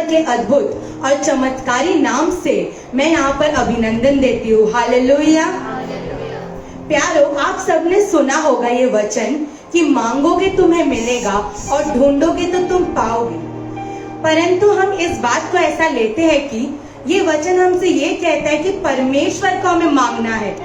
परमेश्वर के अद्भुत और चमत्कारी नाम से मैं यहाँ पर अभिनंदन देती हूँ। हालेलुया। प्यारो, आप सबने सुना होगा ये वचन कि मांगोगे तुम्हें मिलेगा और ढूंढोगे तो तुम पाओगे। परंतु हम इस बात को ऐसा लेते हैं कि ये वचन हमसे ये कहता है कि परमेश्वर को हमें मांगना है।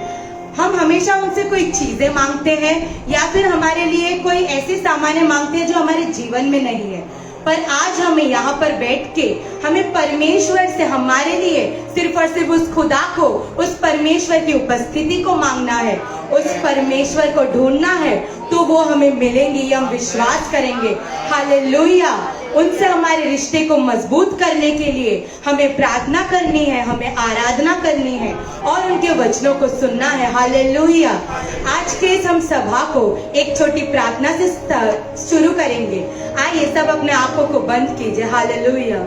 हम हमेशा उनसे कोई चीजें मांगते हैं या फिर हमारे लिए कोई ऐसे सामान्य मांगते हैं जो हमारे जीवन में नहीं है। पर आज हमें यहाँ पर बैठ के हमें परमेश्वर से हमारे लिए सिर्फ और सिर्फ उस खुदा को, उस परमेश्वर की उपस्थिति को मांगना है, उस परमेश्वर को ढूंढना है, तो वो हमें मिलेंगे, ये हम विश्वास करेंगे। हालेलुया। उनसे हमारे रिश्ते को मजबूत करने के लिए हमें प्रार्थना करनी है, हमें आराधना करनी है और उनके वचनों को सुनना है। हालेलुया। आज के इस हम सभा को एक छोटी प्रार्थना से शुरू करेंगे। आइए सब अपने आंखों को बंद कीजिए। Hallelujah,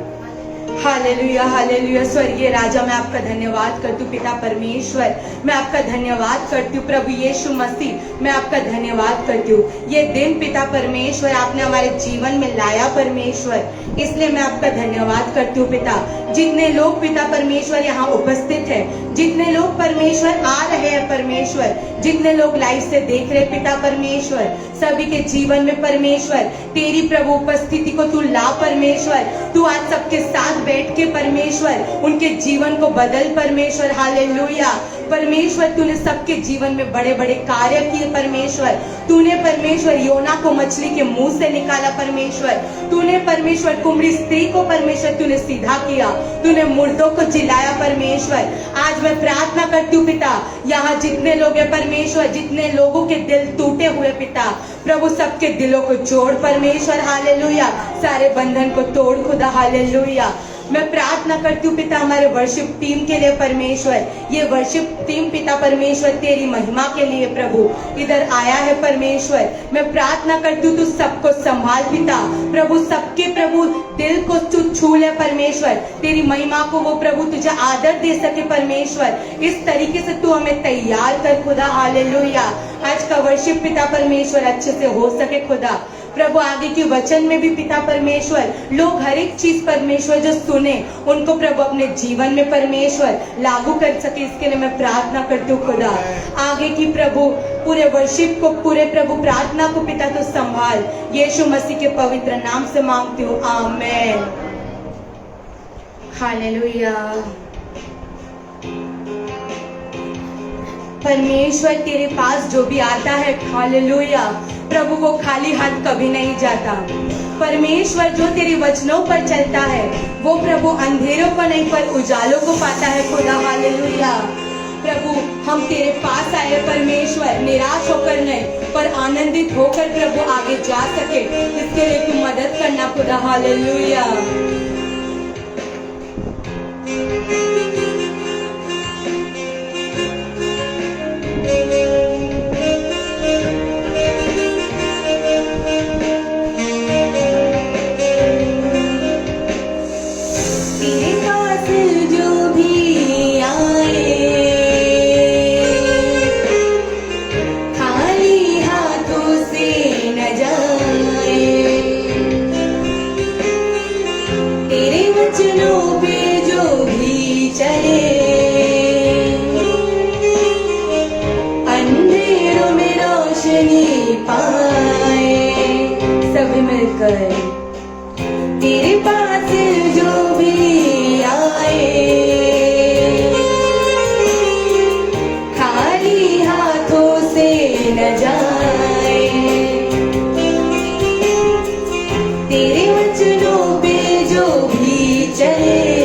hallelujah, hallelujah. स्वर्गीय राजा, मैं आपका धन्यवाद करती हूँ। पिता परमेश्वर, मैं आपका धन्यवाद करती हूँ। प्रभु यीशु मसीह, मैं आपका धन्यवाद करती हूँ। ये दिन पिता परमेश्वर आपने हमारे जीवन में लाया परमेश्वर, इसलिए मैं आपका धन्यवाद करती हूँ। पिता, जितने लोग पिता परमेश्वर यहाँ उपस्थित है, जितने लोग परमेश्वर आ रहे हैं परमेश्वर, जितने लोग लाइव से देख रहे पिता परमेश्वर, सभी के जीवन में परमेश्वर तेरी प्रभु उपस्थिति को तू ला परमेश्वर। तू आज सबके साथ बैठ के परमेश्वर उनके जीवन को बदल परमेश्वर। हालेलुया। परमेश्वर, तूने सबके जीवन में बड़े बड़े कार्य किए परमेश्वर। तूने परमेश्वर योना को मछली के मुंह से निकाला परमेश्वर। तूने परमेश्वर कुमरी स्त्री को परमेश्वर तूने सीधा किया। तूने मुर्दों को जिलाया परमेश्वर। आज मैं प्रार्थना करती हूँ पिता, यहाँ जितने लोग हैं परमेश्वर, जितने लोगों के दिल टूटे हुए पिता, प्रभु सबके दिलों को जोड़ परमेश्वर। हालेलुया। सारे बंधन को तोड़ खुदा। हालेलुया। मैं प्रार्थना करती हूँ पिता हमारे वर्शिप टीम के लिए परमेश्वर। ये वर्शिप टीम पिता परमेश्वर तेरी महिमा के लिए प्रभु इधर आया है परमेश्वर। मैं प्रार्थना करती हूँ तू सबको संभाल पिता प्रभु, सबके प्रभु दिल को तू छू ले परमेश्वर। तेरी महिमा को वो प्रभु तुझे आदर दे सके परमेश्वर। इस तरीके से तू हमें तैयार कर खुदा। हालेलुया। आज का वर्शिप पिता परमेश्वर अच्छे से हो सके खुदा। प्रभु आगे के वचन में भी पिता परमेश्वर लोग हर एक चीज परमेश्वर जो सुने उनको प्रभु अपने जीवन में परमेश्वर लागू कर सके, इसके लिए मैं प्रार्थना करती हूँ खुदा। आगे की प्रभु पूरे वर्शिप को, पूरे प्रभु प्रार्थना को पिता तो संभाल, यीशु मसीह के पवित्र नाम से मांगती हूँ। आमेन। हालेलुया। परमेश्वर तेरे पास जो भी आता है, हालेलुया प्रभु, वो खाली हाथ कभी नहीं जाता। परमेश्वर जो तेरे वचनों पर चलता है वो प्रभु अंधेरों को नहीं पर उजालों को पाता है खुदा। हालेलुया। प्रभु हम तेरे पास आए परमेश्वर, निराश होकर नहीं पर आनंदित होकर प्रभु आगे जा सके, इसके लिए तू मदद करना खुदा। हालेलुया। तेरे पास जो भी आए खाली हाथों से न जाए, तेरे वचनों पे जो भी चले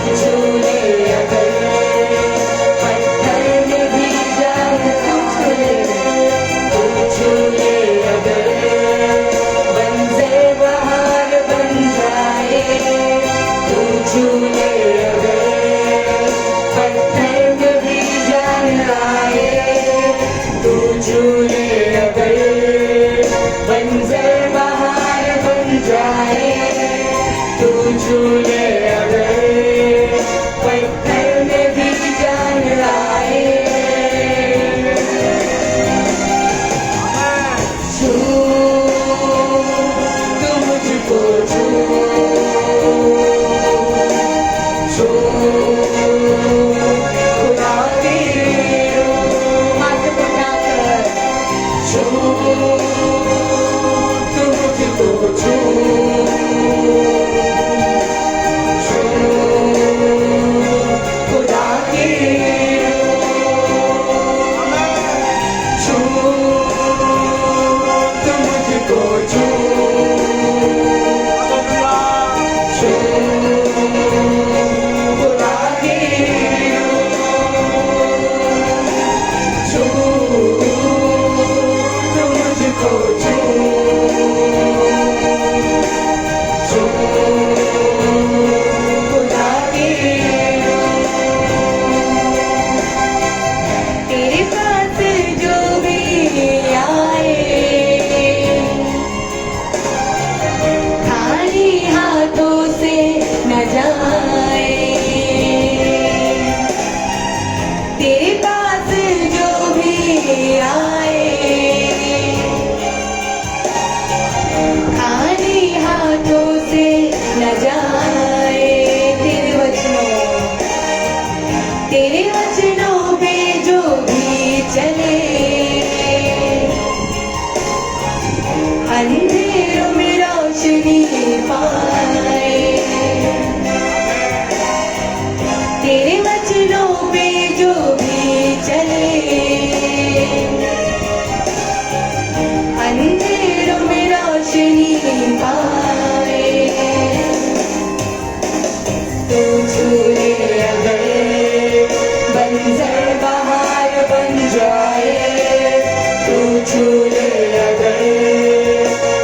छू ले अगर पत्थर में भी जान तू छू ले अगर बंजर बहार बन जाए तू छू ले अगर पत्थर में भी जान आए तू छू ले अगर बंजर बहार बन जाए तू छू ले अगर पत्थर में भी जान आए छू तू मुझको छू छू खुदा की हाथ उठाकर छू तू मुझको छू छू खुदा की छू तू मुझको छू छू खुदा की छू तू मुझको छू छू खुदा की तेरे पास जो भी आए खाली हाथों से न जाए तेरे पास जो भी आए खाली हाथों से न जाए तेरे वचनों पे जो भी चले अंधेरों में रोशनी पाए तेरे वचनों पे जो भी चले अंधेरों में रोशनी पाए तू छू ले अगर बंजर बहार बन जाए तू छू ले अगर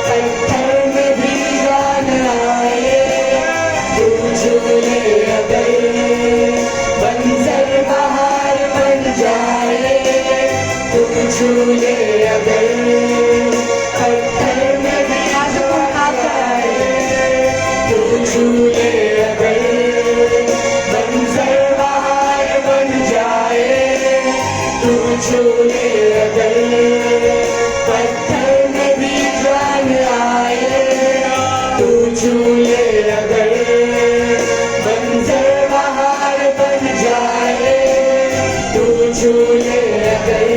पत्थर में भी जान आए तू छू ले अगर बंजर बहार बन जाए तू छू ले अगर पत्थर में भी जान आए तू छू ले अगर बंजर बहार बन जाए तू छू ले अगर पत्थर में भी जान आए तू छू ले अगर बंजर बहार बन जाए तू छू ले अगर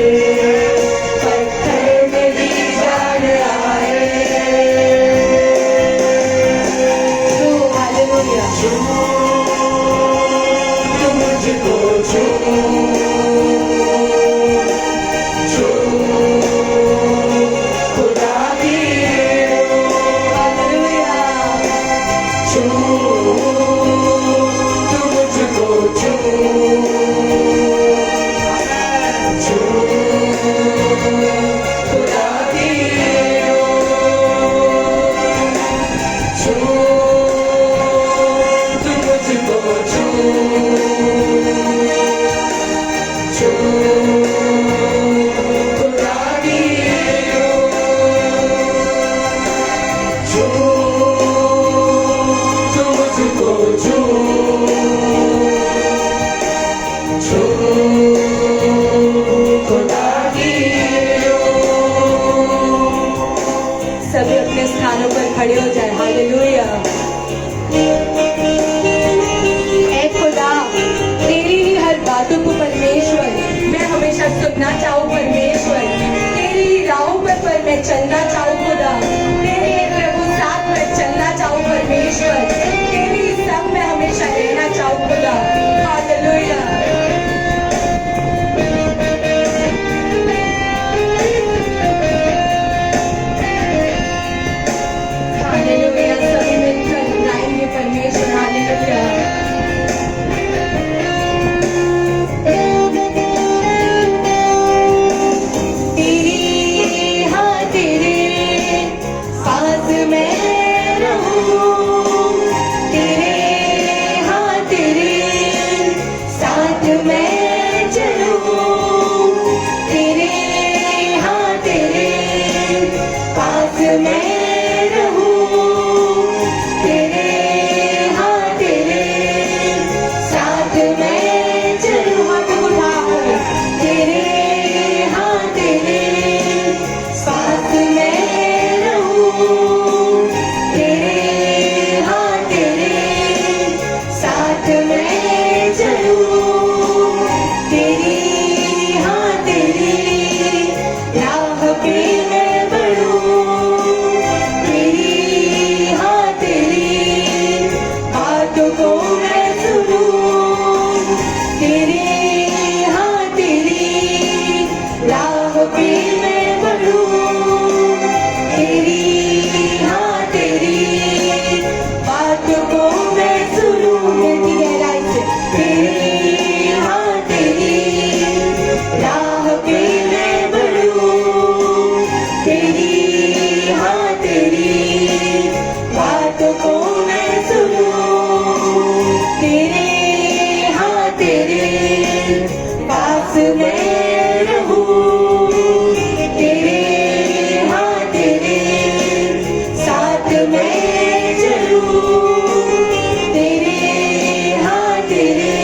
पत्थर में भी जान आए तू हालेलुया छू तू मुझको छू छू खुदा की हालेलुया छू तू मुझको छू छू खुदा की छू तू मुझको छू छू खुदा की छू तू मुझको छू छू खुदा की सभी अपने स्थानों पर खड़े हो जाए हालेलुया ऐ खुदा तेरी ही हर बातों को परमेश्वर मैं हमेशा सुनना चाहूँ परमेश्वर तेरी ही राहों पर मैं चलना चाहूँ खुदा तेरे प्रभु साथ में चलना चाहूँ परमेश्वर तेरी संग में हमेशा रहना चाहूँ खुदा हालेलुया हालेलुया सभी मिलकर गाएंगे परमेश्वर हालेलुया में चलूं, हाथ उठाओ, तेरे हाँ तेरे साथ में रहूं, तेरे हाँ तेरे साथ में चलूं, तेरी हाँ तेरी राह पे मैं बढ़ूं, तेरी हाँ तेरी बातों को मैं सुनूं, तेरी हाँ तेरी राह पे मैं बढ़ूं, तेरी हाँ तेरी बातों को मैं सुनूं, दिल की गहराई से, तेरी हाँ तेरी राह पे मैं बढ़ूं, तेरी हाँ तेरी बातों को मैं सुनूं, तेरे हाँ तेरे पास मैं रहूं, तेरे हाँ तेरे साथ मैं चलूं, तेरे हाँ तेरे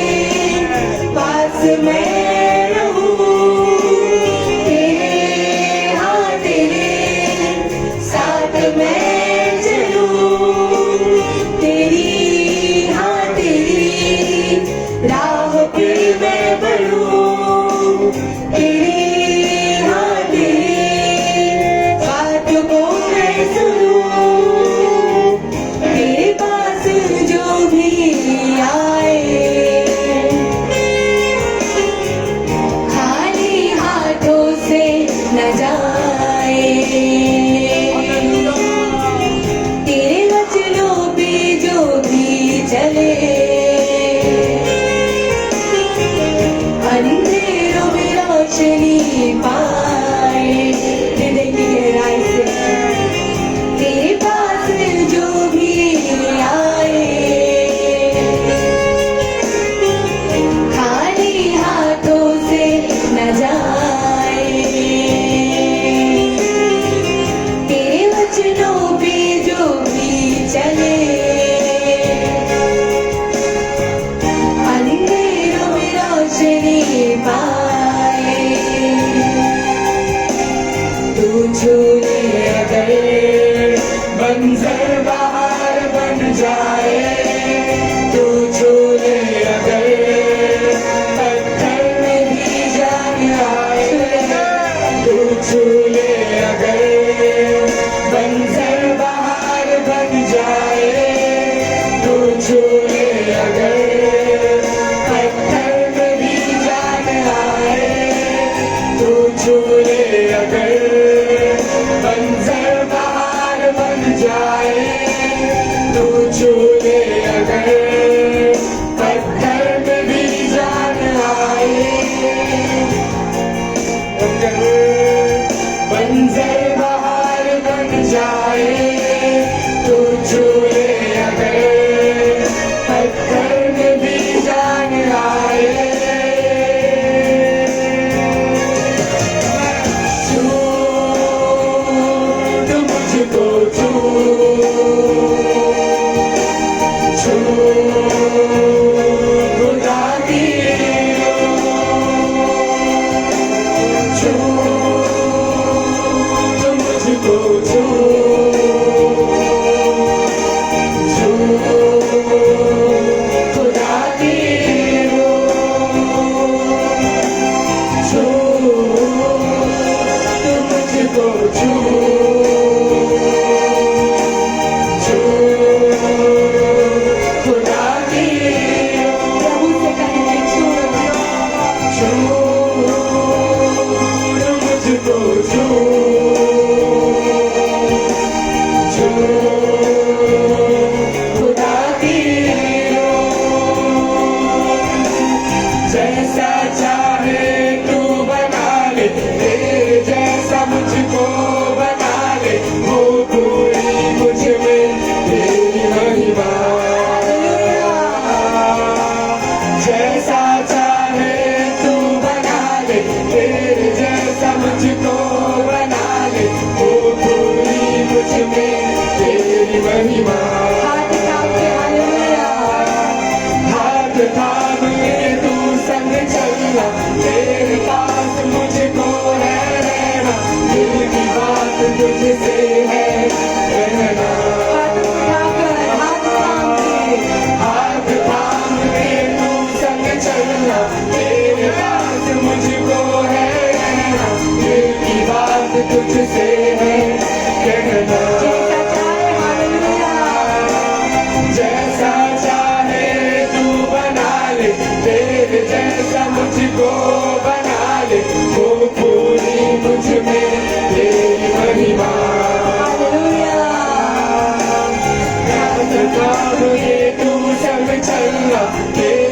पास मैं रहूं, तेरे हाँ तेरे साथ मैं चलूं, तेरी हाँ तेरी राह पे मैं बढ़ूं, तेरी हाँ तेरी बातों को मैं सुनूं, तेरे पास जो भी आए खाली हाथों से न जाए, तेरे वचनों पे जो भी चले अंधेरों में रोशनी पाए, हृदय की गहराई से, तेरे पास जो भी आए खाली हाथों से न जाए, तेरे वचनों पे जो भी चले अंधेरों में रोशनी पाए,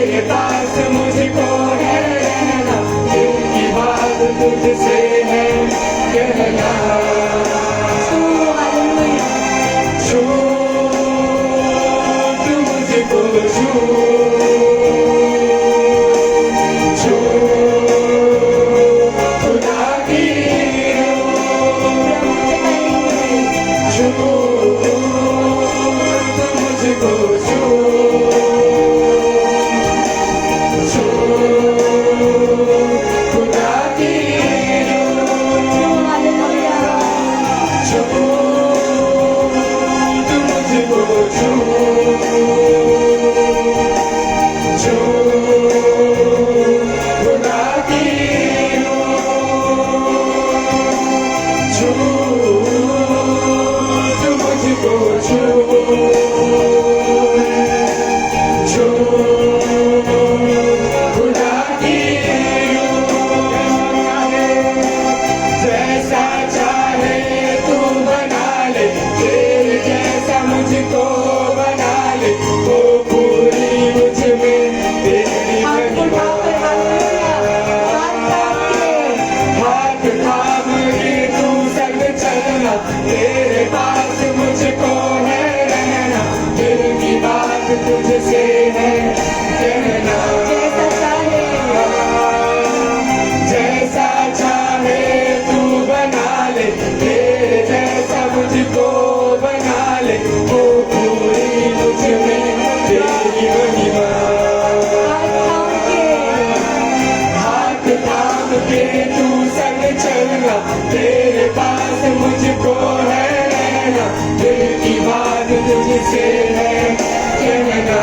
तेरे पास मुझको है रहना, दिल की बात तुझसे है कहना। छू तू मुझको छू, छू खुदा की छू तू मुझको छू, छू खुदा की छू तू मुझको छू, छू खुदा की छू तू मुझको छू, छू खुदा की जैसा चाहे तू बना ले, तेरे जैसा मुझको बना ले, वो पूरी मुझ में तेरी महिमा। हाथ थाम के तू संग चलना, तेरे पास मुझको है रहना, दिल की बात तुझसे है कहना। जैसा चाहे तू बना ले, तेरे जैसा मुझको बना ले, वो पूरी मुझ में तेरी महिमा। हाथ थाम के तू संग चलना, तेरे पास मुझको है रहना, दिल की बात तुझसे है कहना।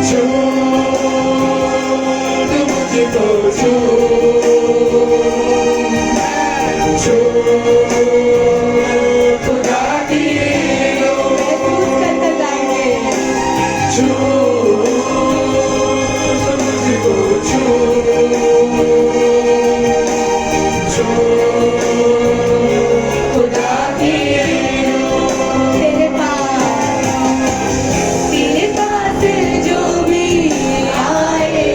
छू तू मुझको छू, छू खुदा की छू तू मुझको छू, छू खुदा की तेरे पास जो भी आए,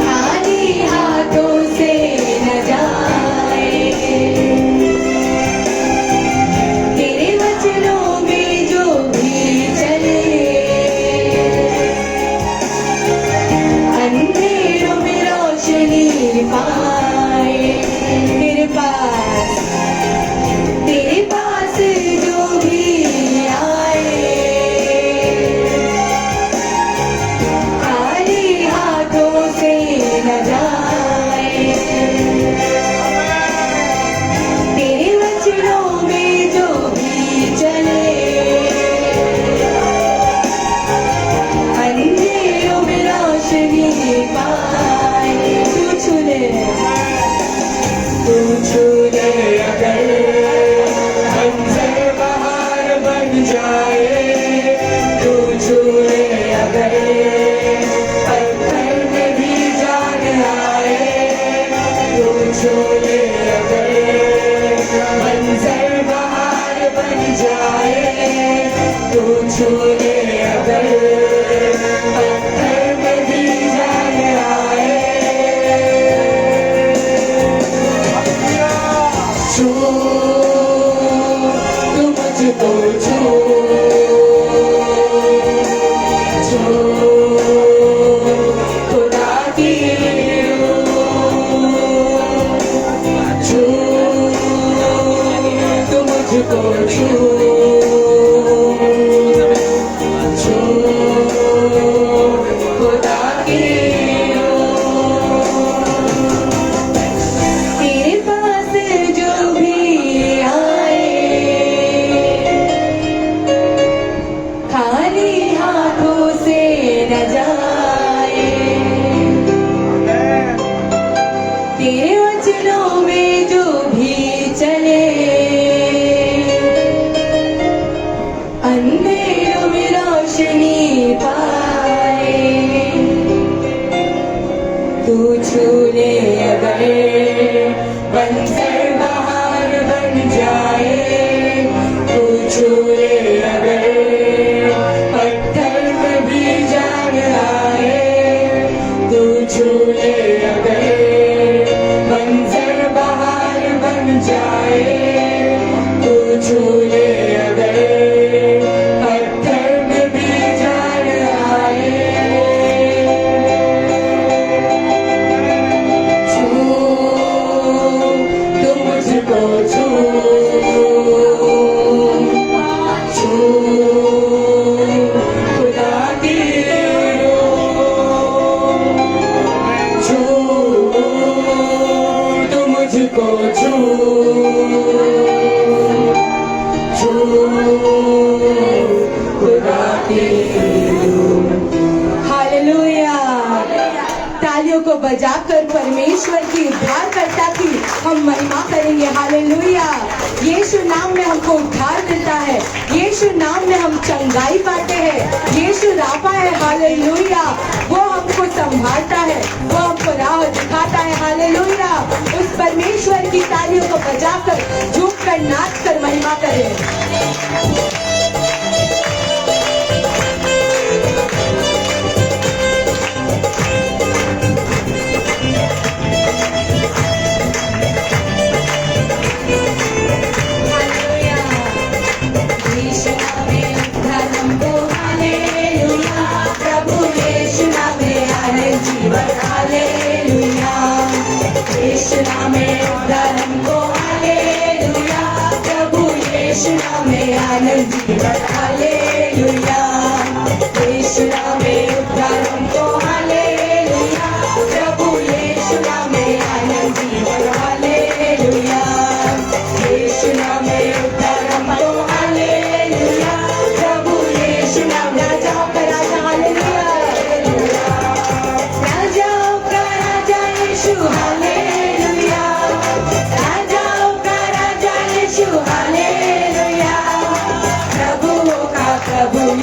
खाली हाथों से न जाए। तेरे वचनों में जो भी चले, अंधेरों में रोशनी पाए। तेरे पास जो भी आए, खाली हाथों से न जाए। तेरे वचनों में जो भी चले, अंधेरों में रोशनी पाए। तू छू ले अगर मंजर बहार बन जाए, तू छू ले अगर पत्थर में भी जान आए, तू छू ले अगर मंजर बहार बन जाए, तू छू ले अगर पत्थर में भी जान आए। छू तू मुझको छू, छू खुदा की छू तू मुझको छू, छू खुदा की तेरे पास जो भी आए, खाली हाथों से न जाए। तेरे वचनों में जो भी चले, अंधेरों में रोशनी पाए। तू छू ले अगर मंजर बहार बन जाए, तू छू ले परमेश्वर की उद्धारकर्ता की हम महिमा करेंगे। हालेलुया। यीशु नाम में हमको उद्धार मिलता है, यीशु नाम में हम चंगाई पाते हैं। यीशु राफा है। हालेलुया। वो हमको संभालता है, वो हमको राह दिखाता है। हालेलुया। उस परमेश्वर की तालियों को बजाकर, झूम कर, नाच कर महिमा करें।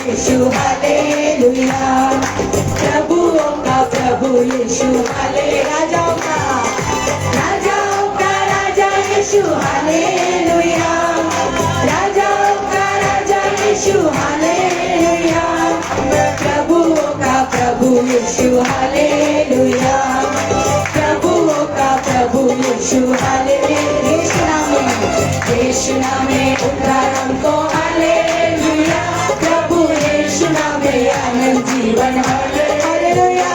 यीशु हालेलुया, प्रभुओं का प्रभु यीशु हाले, राजाओं का राजा यीशु हालेलुया, राजाओं का राजा यीशु हालेलुया, प्रभुओं का प्रभु यीशु हालेलुया, प्रभुओं का प्रभु यीशु हालेलुया। यीशु नाम में उद्धार हमको हालेलुया, यीशु नाम में आनंद जीवन हालेलुया,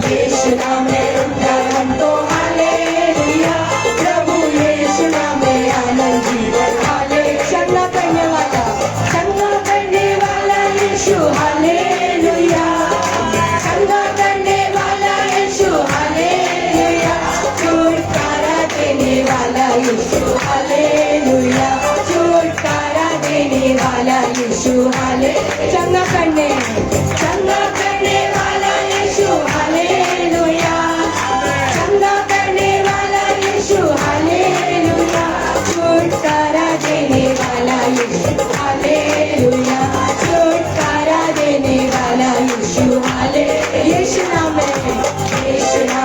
यीशु नाम में उद्धार हमको हालेलुया, प्रभु यीशु नाम में आनंद जीवन हालेलुया। चंगा करने वाला यीशु हालेलुया, चंगा करने वाला यीशु हालेलुया, छुटकारा देने वाला यीशु हालेलुया, छुटकारा देने वाला यीशु हाले, चंगा करने वाला यीशु हालेलुया, चंगा करने वाला यीशु हालेलुया, छुटकारा देने वाला यीशु हालेलुया, छुटकारा देने वाला यीशु हाले। यीशु नाम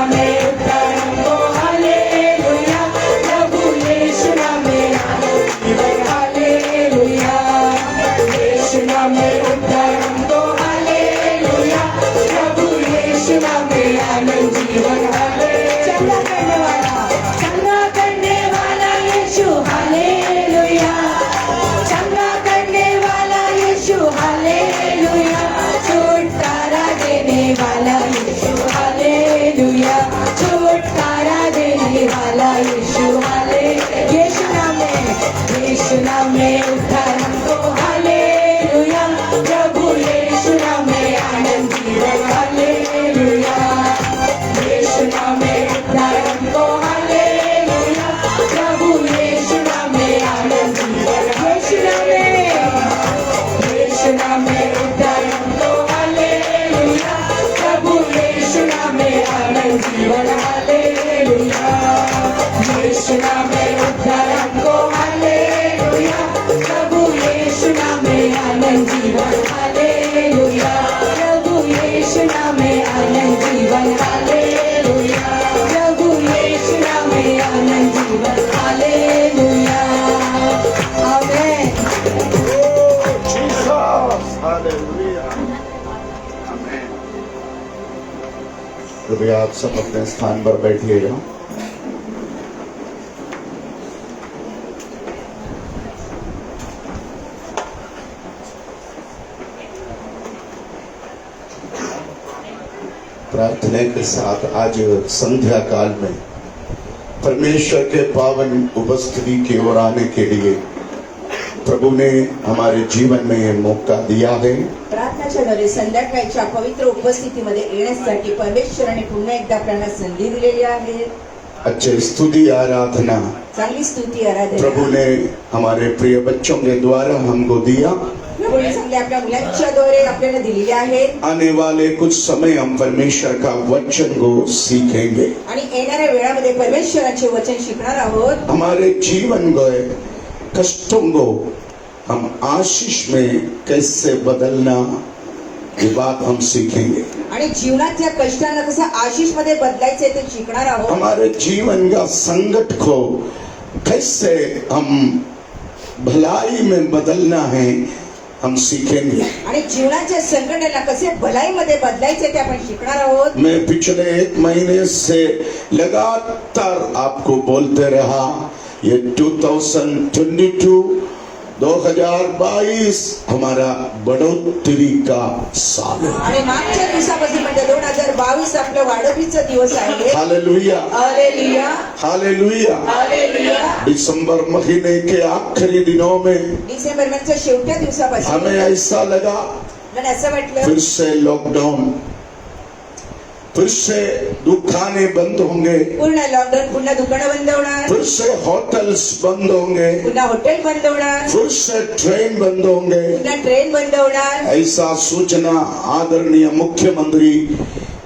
में उद्धार हमको हालेलुया, प्रभु यीशु नाम में हालेलुया, यीशु नाम में उद्धार हमको हालेलुया, प्रभु यीशु नाम में आनंद जीवन हालेलुया। चंगा करने वाला यीशु हालेलुया, चंगा करने वाला यीशु हालेलुया, छुटकारा देने वाला यीशु हालेलुया, छुटकारा देने वाला यीशु हाले। यीशु नाम में उद्धार हमको हालेलुया, प्रभु यीशु नाम में आनंद जीवन हालेलुया, यीशु नाम में उद्धार हमको हालेलुया, प्रभु यीशु नाम में आनंद जीवन, यीशु नाम में उद्धार हमको हालेलुया, प्रभु यीशु नाम में आनंद जीवन हालेलुया, यीशु नाम में उद्धार हमको हालेलुया, प्रभु यीशु नाम में आनंद जीवन हालेलुया, प्रभु यीशु नाम में आनंद जीवन हालेलुया, प्रभु यीशु नाम में आनंद जीवन हालेलुया। आमीन। कृपया आप सब अपने स्थान पर बैठिएगा। प्रार्थना के साथ आज संध्या काल में परमेश्वर के पावन उपस्थिति की ओर आने के लिए प्रभु ने हमारे जीवन में ये मौका दिया है। प्रार्थनाच्या द्वारे संध्याकाळच्या पवित्र उपस्थितीमध्ये येण्यासाठी परमेश्वराने पुन्हा एकदा आपल्याला संधी दिलेली आहे। अच्छे स्तुति आराधना चांगली स्तुती आराधना प्रभु ने हमारे प्रिय बच्चों के द्वारा हमको दिया। कोणी चांगले आपल्या मुलांच्याद्वारे आपल्याला दिलेले आहेत आने वाले कुछ समय हम परमेश्वर का वचन को सीखेंगे। आणि येणाऱ्या वेळामध्ये परमेश्वराचे वचन शिकणार आहोत। हमारे जीवन गए कष्टों को हम आशीष में कैसे बदलना, ये बात हम सीखेंगे। आणि जीवनातल्या कष्टांना कसं आशीष मध्ये बदलायचे ते शिकणार आहोत। हमारे जीवन का संकट को कैसे हम भलाई में बदलना है, हम सीखेंगे। आणि जीवनाच्या संकटांना कसे भलाईमध्ये बदलायचे ते आपण शिकणार आहोत। मैं पिछले 1 महीने से लगातार आपको बोलते रहा, ये 2022 हमारा बढ़ोतरी का साल है। आणि मागच्या दिवसापासून म्हणजे 2022 आपलं वाढपीचा दिवस आहे। Hallelujah, hallelujah, hallelujah. हालेलुया। दिसंबर महीने के आखिरी दिनों में डिसेंबर महिन्याच्या शेवटच्या दिवसापासून हमें ऐसा लगा मला असं वाटलं फिर से लॉकडाउन, फिर से दुकानें बंद होंगे, पूर्ण लॉकडाऊन, पुन्हा दुकानं बंद होणार, फिर से होटल्स बंद होंगे, पुन्हा हॉटेल बंद होणार, फिर से ट्रेन बंद होंगे। पुन्हा ट्रेन बंद होणार। ऐसा सूचना आदरणीय मुख्यमंत्री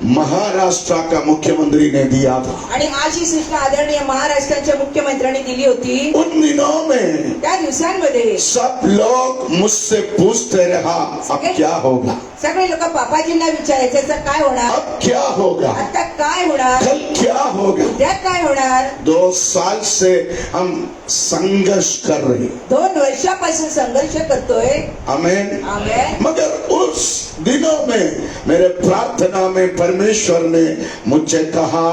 महाराष्ट्र का मुख्यमंत्री ने दिया था। आणि अशी सूचना आदरणीय महाराष्ट्राच्या मुख्यमंत्र्यांनी दिली होती। उन दिनों में त्या दिवसांमध्ये सब लोग मुझसे पूछते रहा, अब क्या होगा, सगळे लोक पापाजींना विचारायचे तर काय होणार, अब क्या होगा, आता काय होणार, कल क्या होगा। उद्या काय होणार। 2 साल से हम संघर्ष कर रहे, 2 वर्षापासून संघर्ष करतोय। आमीन। आमेन। मगर उस दिनों में मेरे प्रार्थना में परमेश्वर ने मुझे कहा,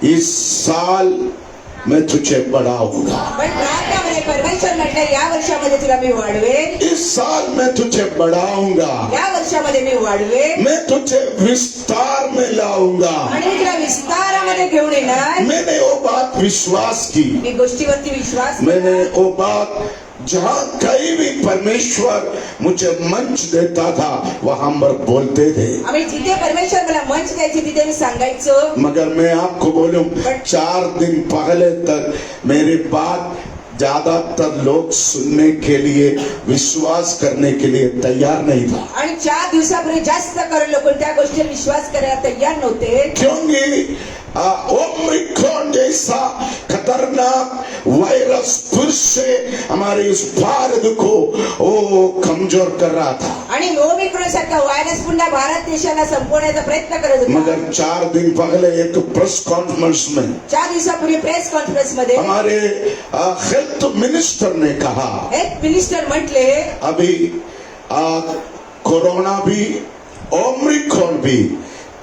इस साल मैं तुझे बढ़ाऊंगा, पण प्रार्थनामध्ये परमेश्वर म्हटलं या वर्षामध्ये तुला मी वाढवेन, इस साल मैं तुझे बढ़ाऊंगा, या वर्षामध्ये मी वाढवेन मैं तुझे विस्तार में लाऊंगा। आणि मी तुला विस्तारामध्ये घेऊन येणार। मैंने वो बात विश्वास की, मी गोष्टीवरती विश्वास मैंने केला। वो बात जहाँ कहीं भी परमेश्वर मुझे मंच देता था वहां पर बोलते थे, आम्ही जिथे परमेश्वर मला मंच द्यायचे तिथे मी सांगायचो। मगर मैं आपको बोलूं 4 दिन पहले तक मेरी बात ज्यादातर लोग सुनने के लिए, विश्वास करने के लिए तैयार नहीं था। आणि 4 दिवसापूर्वी जास्त करून लोक त्या गोष्टीवर विश्वास करायला तयार नव्हते। क्योंकि ओमिक्रॉन जैसा खतरनाक वायरस फिर से हमारे इस भारत को वो कमजोर कर रहा था। आणि ओमिक्रॉन सारखा व्हायरस पुन्हा भारत देशाला संपवण्याचा प्रयत्न करत होता। मगर 4 दिन पहले एक प्रेस कॉन्फ्रेंस में 4 दिवसापूर्वी प्रेस कॉन्फरन्स मध्ये हमारे हेल्थ मिनिस्टर ने कहा, हेल्थ मिनिस्टर म्हटले अभी कोरोना भी ओमिक्रॉन भी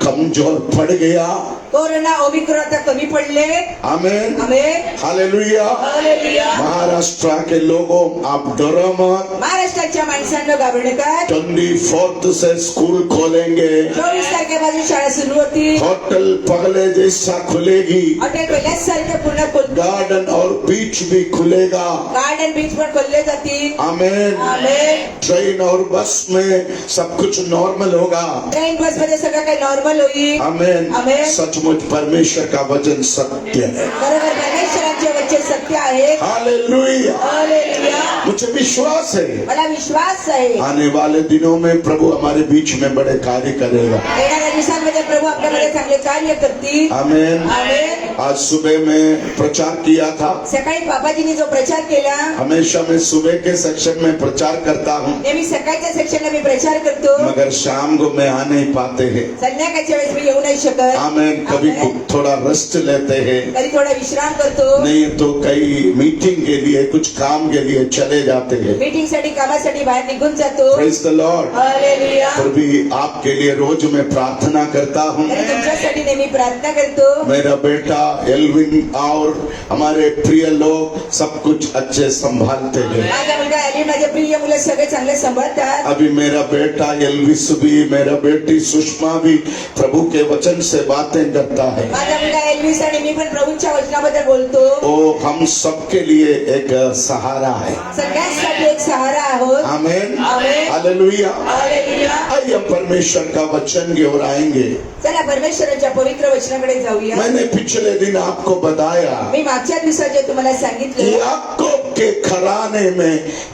कमजोर पड़ गया। कोरोना ओमिक्रॉन आता कमी पडले। आमीन, आमेन। हालेलुया। हालेलुया। महाराष्ट्र के लोगों आप डरो मत, महाराष्ट्राच्या माणसांना घाबरू नका। 24 से स्कूल खोलेंगे, 24 तारखेपासून शाळा सुरू होती। होटल पगले जैसा खुलेगी, हॉटेल पहिल्याच सारखे पूर्ण खोल, गार्डन और बीच भी खुलेगा। गार्डन बीच पण खोलले जातील। आमीन। आमेन। ट्रेन और बस में सब कुछ नॉर्मल होगा। ट्रेन बस मध्ये सगळं काही नॉर्मल होईल। आमीन। आमेन। सचमुच परमेश्वर का वचन सत्य है। बरोबर परमेश्वराचे वचन सत्य आहे। हालेलुया। हालेलुया। मुझे विश्वास है मला विश्वास आहे आने वाले दिनों में प्रभु हमारे बीच में बड़े कार्य करेगा। येणाऱ्या दिवसांमध्ये प्रभू आपल्यामध्ये चांगले कार्य करतील। आमीन। आमेन। आज सुबह में प्रचार किया था। सकाळी बाबाजींनी जो प्रचार केला, हमेशा मैं सुबह के सेक्शन में प्रचार करता हूँ, नेहमी सकाळच्या सेक्शनला मी प्रचार करतो, मगर शाम को मैं आ नहीं पाते हैं। संध्याकाळच्या वेळेस मी येऊ नाही शकत। आमीन। कभी आमेन। थोड़ा रेस्ट लेते हैं, कधी थोडा विश्राम करतो, नहीं तो कई मीटिंग के लिए कुछ काम के लिए चले जाते हैं। मीटिंग साठी कामासाठी बाहेर निघून जातो। Praise the Lord. हालेलुया। फिर भी आपके लिए रोज मैं प्रार्थना करता हूँ। आणि तुमच्यासाठी नेहमी प्रार्थना करतो। मेरा बेटा एल्विन और हमारे प्रिय लोग सब कुछ अच्छे संभालते हैं। माझा मुलगा अली, माझे प्रिय मुलं सगळे चांगले सांभाळतात। अभी मेरा बेटा एल्विस भी, मेरा बेटी सुषमा भी प्रभु के वचन से बातें करता है। माझा मुलगा एल्विस आणि मी पण प्रभूच्या वचनाबद्दल बोलतो। ओ हम सबके लिए एक सहारा है। सगळ्यांसाठी एक सहारा आहोत. आमेन, आमेन. हालेलुया। हालेलुया. आइए हम परमेश्वर का वचन की ओर आएंगे। चला परमेश्वराच्या पवित्र वचनाकडे जाऊया. मैंने पिछले दिन आपको बताया मी मागच्या दिवसात जे तुम्हाला सांगितलं, याकूब के घराने में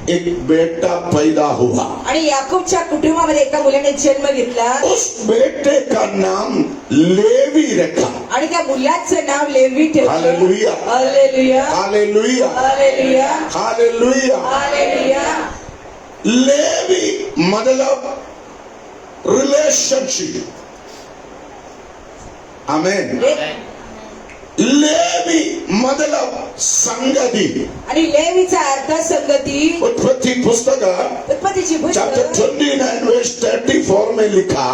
एक बेटा पैदा हुआ। आणि याकूबच्या कुटुंबामध्ये एका मुलाने जन्म घेतला उस बेटे का नाम लेवी रखा। आणि त्या मुलाचं नाव लेवी ठेवलं. Hallelujah, hallelujah. Hallelujah, hallelujah. Hallelujah. Hallelujah. Levi मतलब रिलेशनशिप। आमेन। लेवी मतलब संगति। आणि लेवीचा अर्थ संगती. उत्पत्ति पुस्तक उत्पत्तीची चैप्टर पुस्तक 29 वर्स 34 में लिखा,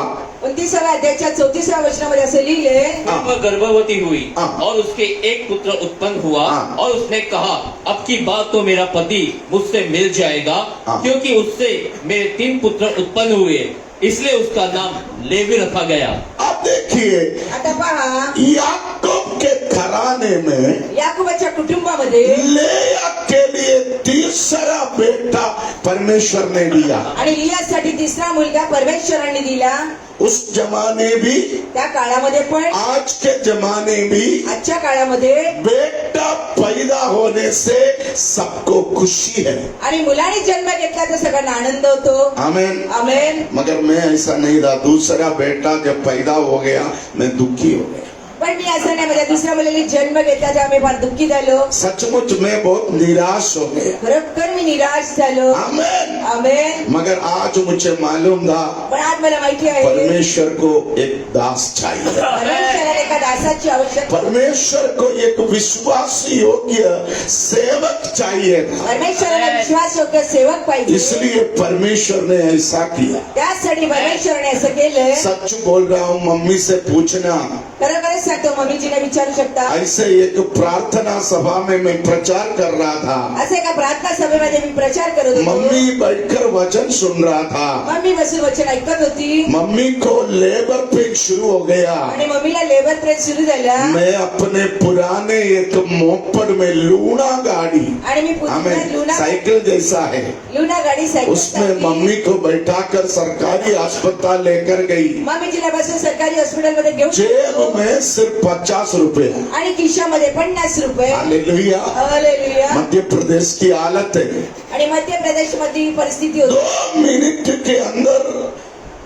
29व्या अध्यायाच्या 34व्या वचनामध्ये असे लिहिले, वह गर्भवती हुई हाँ। और उसके एक पुत्र उत्पन्न हुआ हाँ। और उसने कहा, अब की बात तो मेरा पति मुझसे मिल जाएगा, हाँ। क्योंकि उससे मेरे 3 पुत्र उत्पन्न हुए, इसलिए उसका नाम लेवी रखा गया। अब देखिए आता पहा याकूब के घराने में याकूबाच्या कुटुंबामध्ये लेया के लिए तीसरा बेटा परमेश्वर ने दिया। आणि लियासाठी तिसरा मुलगा परमेश्वराने दिला. उस जमाने भी, त्या काळामध्ये पण, आज के जमाने भी आजच्या काळामध्ये बेटा पैदा होने से सबको खुशी है। आणि मुलाने जन्म घेतला तर सगळ्यांना आनंद होतो. आमेन। आमेन. मगर मैं ऐसा नहीं था। दूसरा बेटा जब पैदा हो गया मैं दुखी हो गया। पण मी असं नाही, माझ्या दुसऱ्या मुलाने जन्म घेतला तेव्हा मी फार दुःखी झालो. सचमुच मैं बहुत निराश हो गया। खरोखर मी निराश झालो. आमेन। आमेन. मगर आज मुझे मालूम था पण आज मला माहिती आहे परमेश्वर को एक दास चाहिए। परमेश्वराला एका दासाची आवश्यकता. परमेश्वर को एक विश्वासी योग्य सेवक चाहिए था। परमेश्वराला विश्वासयोग्य सेवक पाहिजे. इसलिए परमेश्वर ने ऐसा किया। त्यासाठी परमेश्वराने असं केलं. सच बोल रहा हूँ, मम्मी से पूछना। खरोखरच सांगतो, मम्मीजीला विचारू शकता. ऐसे एक प्रार्थना सभा में मैं प्रचार कर रहा था। असे एका प्रार्थना सभेमध्ये मी प्रचार करत होतो. मम्मी बैठकर वचन सुन रहा था। मम्मी बसून वचन ऐकत होती मम्मी को लेबर पेन शुरू हो गया। आणि मम्मीला लेबर प्रेस सुरू झाला. मैं अपने पुराने एक मोपड में लूना गाड़ी, आणि मी पुन्हा हमें लुना साइकिल जैसा है, लुना गाडी उसमें सायकल मम्मी को बैठाकर सरकारी अस्पताल लेकर गई। मम्मीजीला बसून सरकारी हॉस्पिटलमध्ये घेऊन जेब में सिर्फ 50 रुपए। आणि खिशामध्ये 50 रुपये. हालेलुया। हालेलुया. मध्य प्रदेश की हालत है। आणि मध्य प्रदेश मधली परिस्थिती होती. 2 मिनट के अंदर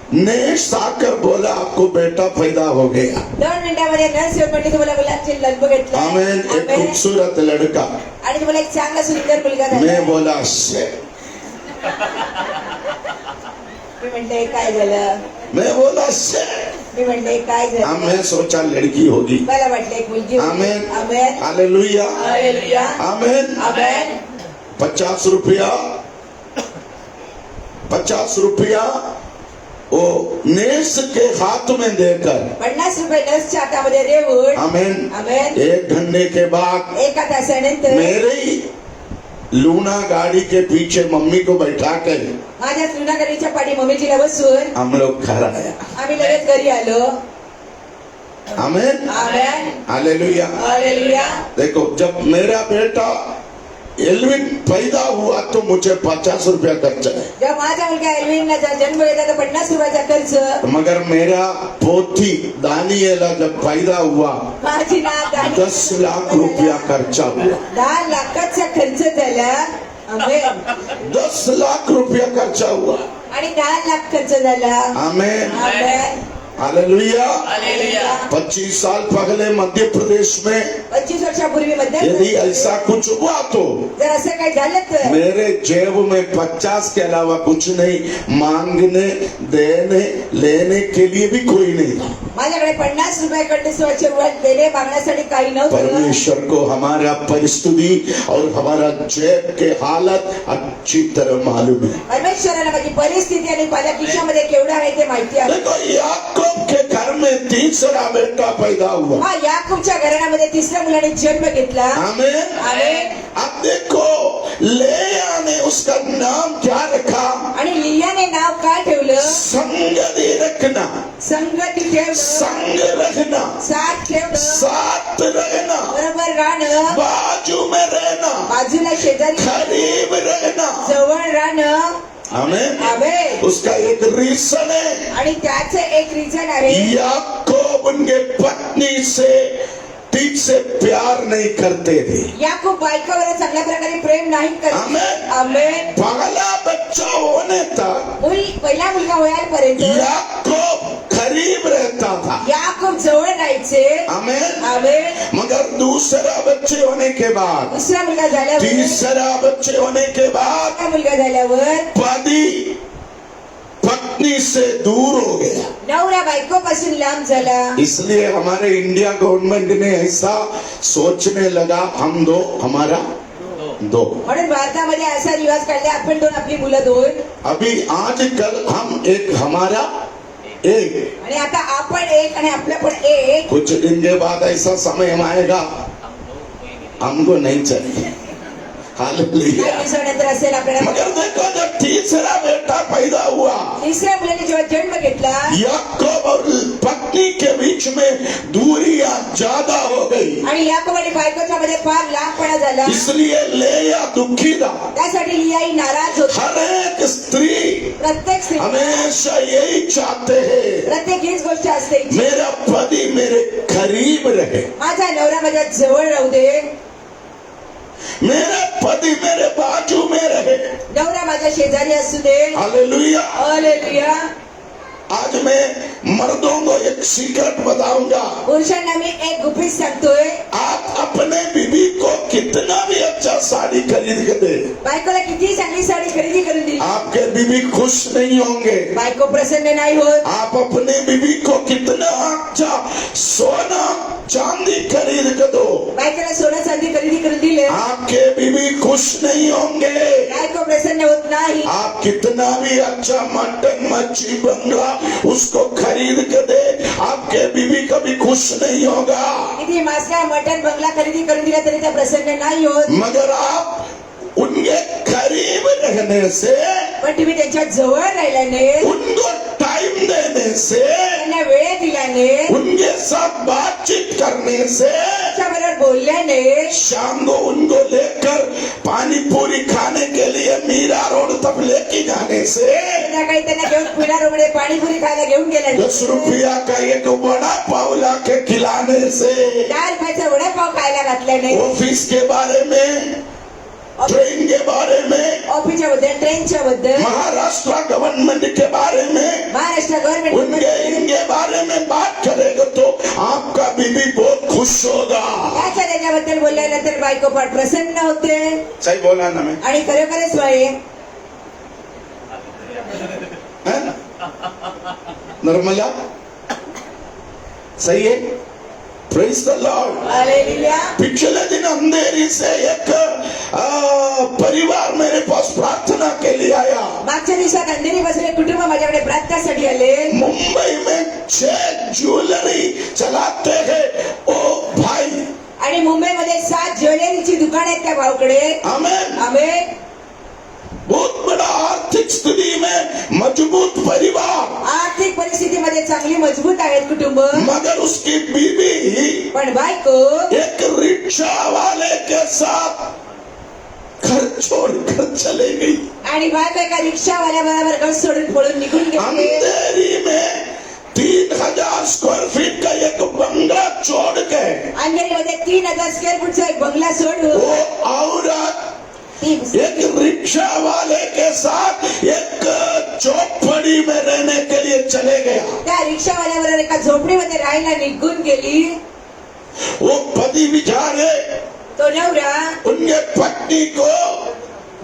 नेश आकर बोला आपको बेटा पैदा हो गया। 2 मिनिटांमध्ये नर्स येऊन म्हणली तुम्हाला मुलाचे जन्म घेतला. आमेन। एक खूबसूरत लड़का। आणि तुम्हाला एक चांगला सुंदर मुलगा झाला. मैं बोला से, मी म्हणले काय झालं. मैं बोला से। मी म्हणले काय हाँ, झालं. मैं सोचा लड़की होगी। मला वाटलं एक मुलगी होती. आमेन। आमेन. हालेलुया। हालेलुया. आमेन। आमेन. 50 रुपया, 50 रुपया वो नेस के हाथ में देकर, 50 रुपये नर्सच्या हातामध्ये देऊन, आमेन, आमेन, 1 घंटे के बाद एका तासानंतर मेरे ही लूना गाड़ी के पीछे मम्मी को बैठा कर माझ्या लुना गाडीच्या पाठी मम्मीजीला बसून हम लोग घर आया। आम्ही लगेच घरी आलो. आमेन। आमेन. हालेलुया। हालेलुया. देखो, जब मेरा बेटा एल्विन पैदा हुआ तो मुझे 50 रुपया खर्चा है। जेव्हा माझा मुलगा एल्विनला जन्म घेतला तर 50 रुपयाचा खर्च. मगर मेरा पोती दानिएला जब पैदा हुआ माझी नात 10 लाख रुपया खर्चा हुआ। 10 लाखाचा खर्च झाला. आमेन. 10 लाख रुपया खर्चा हुआ। आणि 10 लाख खर्च झाला. आमेन। आमेन. हालेलुया। हालेलुया। 25 साल पहले मध्य प्रदेश में 25 वर्षापूर्वी मध्ये यदि ऐसा कुछ हुआ तो जर असं काही झालं तर मेरे जेब में 50 के अलावा कुछ नहीं, मांगने देने लेने के लिए भी कोई नहीं था। माझ्याकडे 50 रुपयाकडे देणे मागण्यासाठी काही नव्हतं. परमेश्वर को हमारा परिस्थिति और हमारा जेब के हालत अच्छी तरह मालूम है। परमेश्वराला माझी परिस्थिती आणि माझ्या खिशामध्ये केवढं आहे ते माहिती आहे. देखो, याकूब के घर में तीसरा बेटा पैदा हुआ। हा याकूबच्या घराण्यामध्ये तिसऱ्या मुलाने जन्म घेतला. आमेन। आमेन. अब देखो, लेया ने उसका नाम क्या रखा? आणि लियाने नाव काय ठेवलं. संगति रखना, संगती ठेवलं. संग रखना, साथ ठेवलं. साथ रहना, बरोबर राहणं. बाजू में रहना। बाजूला शेजारी करीब रहना। जवळ राहणं आमेन। आमेन। उसका एक रीजन है, आणि त्याचे एक रिझन आहे, याकूब उनके पत्नी से ठीक से प्यार नहीं करते थे। याकूब बायकोवर चांगल्या प्रकारे प्रेम नाही करत। आमेन। आमेन। पहला बच्चा होने तक पहिला मुलगा होईपर्यंत याकूब करीब रहता था। याकूब जवळ राहायचे। आमेन। आमेन। मगर दूसरा बच्चे होने के बाद, दुसरा मुलगा झाल्यावर, तीसरा बच्चे होने के बाद तिसरा मुलगा झाल्यावर पति पत्नी से दूर हो गया। नवरा बायकोपासून लांब झाला। इसलिए हमारे इंडिया गवर्नमेंट ने ऐसा सोचने लगा, हम दो हमारा दो। म्हणून भारतामध्ये असा रिवाज काढला, आपण दोन आपली मुलं दोन, अभी आजकल हम एक हमारा एक। आणि आता आपण एक आणि आपलं पण एक। कुछ दिन के बाद ऐसा समय आएगा हमको नहीं चाहिए। हालेलुया। काही दिवसानंतर असेल आपल्याला। मगर देखो, जब तीसरा बेटा पैदा हुआ, तिसऱ्या मुलाने जेव्हा जन्म घेतला, याकूब और पत्नी के बीच में दूरियां ज्यादा हो गई। आणि याकूब आणि बायकोच्या मध्ये फार लांबपणा झाला। इसलिए लेया दुखी था। त्यासाठी लियाई नाराज होती। हर एक स्त्री प्रत्येक स्त्री हमेशा यही चाहते हैं, प्रत्येक हीच गोष्ट असते, मेरा पति मेरे करीब रहे, माझा नवरा माझ्या जवळ राहू दे, मेरा पति मेरे बाजू में रहे। नवरा माझ्या शेजारी असू दे। हालेलुया। हालेलुया। आज मैं मर्दों को एक सीक्रेट बताऊंगा। पुरुषांना मी एक गुपित सांगतोय, आप अपने बीबी को कितना भी अच्छा साड़ी खरीद के दे, बायकोला किती चांगली साडी खरेदी करून दिली, आपके बीबी खुश नहीं होंगे। बायको प्रसन्न नाही होत। आप अपने बीबी को कितना अच्छा सोना चांदी खरीद के दो, बायकोला सोनं चांदी खरेदी करून दिले, आपके बीबी खुश नहीं होंगे। बायको प्रसन्न होत नाही। आप कितना भी अच्छा मटन मच्छी बंगला उसको खरीद के दे, आपके बीबी कभी खुश नहीं होगा। किती मासला मटन बंगला खरेदी करून दिला तरी त्या प्रसन्न नाही होत। मगर आप उनके करीब रहने से, पण तुम्ही त्यांच्या जवळ राहिल्याने, उनको टाइम देने से, त्यांना वेळ दिल्याने, उनके साथ बातचीत करने से, त्याच्याबरोबर बोलल्याने, शाम को उनको लेकर पानी पूरी खाने के लिए मीरा रोड तक लेके जाने से, संध्याकाळी त्यांना घेऊन पुण्यामध्ये पाणीपुरी खायला घेऊन गेल्याने, 10 रुपया का एक वड़ा पाव ला के खिलाने से, 4 रुपयाचा वडापाव खायला घातल्याने, ऑफिस के बारे में, ट्रेन के बारे में, ऑफिसच्या बद्दल, ट्रेनच्या बद्दल, महाराष्ट्र गवर्नमेंट के बारे में, महाराष्ट्र उनके गव्हर्नमेंट इनके बारे में बात करेगा तो आपका बीबी बहुत खुश होगा। त्याच्याबद्दल बोलल्यानंतर बायको फार प्रसन्न होते। सही बोला ना मैं? आणि खरोखरच वय हैं? निर्मला सही है? Praise the Lord. हालेलुया। पिछले दिन अंधेरी से एक परिवार मेरे पास प्रार्थना के लिए आया। मागच्या दिवसात अंधेरी बसले कुटुंब माझ्याकडे प्रार्थनासाठी आले। मुंबई में 6 ज्वेलरी चलाते हैं ओ भाई, आणि मुंबईमध्ये 7 ज्वेलरीची दुकान आहेत त्या भाऊकडे। आमेन। आमेन। बहुत बड़ा आर्थिक स्थिति में मजबूत परिवार, आर्थिक परिस्थितीमध्ये चांगली मजबूत आहेत कुटुंब, मगर उसकी बीवी पण बायको एक रिक्शा वाले के साथ घर छोड़कर चले गई। आणि बायको एका रिक्षावाल्या बरोबर घर सोडून पळून निघून गेली। अंधेरी में 3000 स्क्वायर फीट का एक बंगला छोड़ के अंधेरीमध्ये 3000 स्क्वेअर फूटचा एक बंगला सोडून वो औरत एक रिक्शा वाले के साथ एक चौपड़ी में रहने के लिए चले गया। त्या रिक्षावाल्याबरोबर एका झोपडीमध्ये राहायला निघून गेली। वो पति बिचारे तो नवरा उनके पत्नी को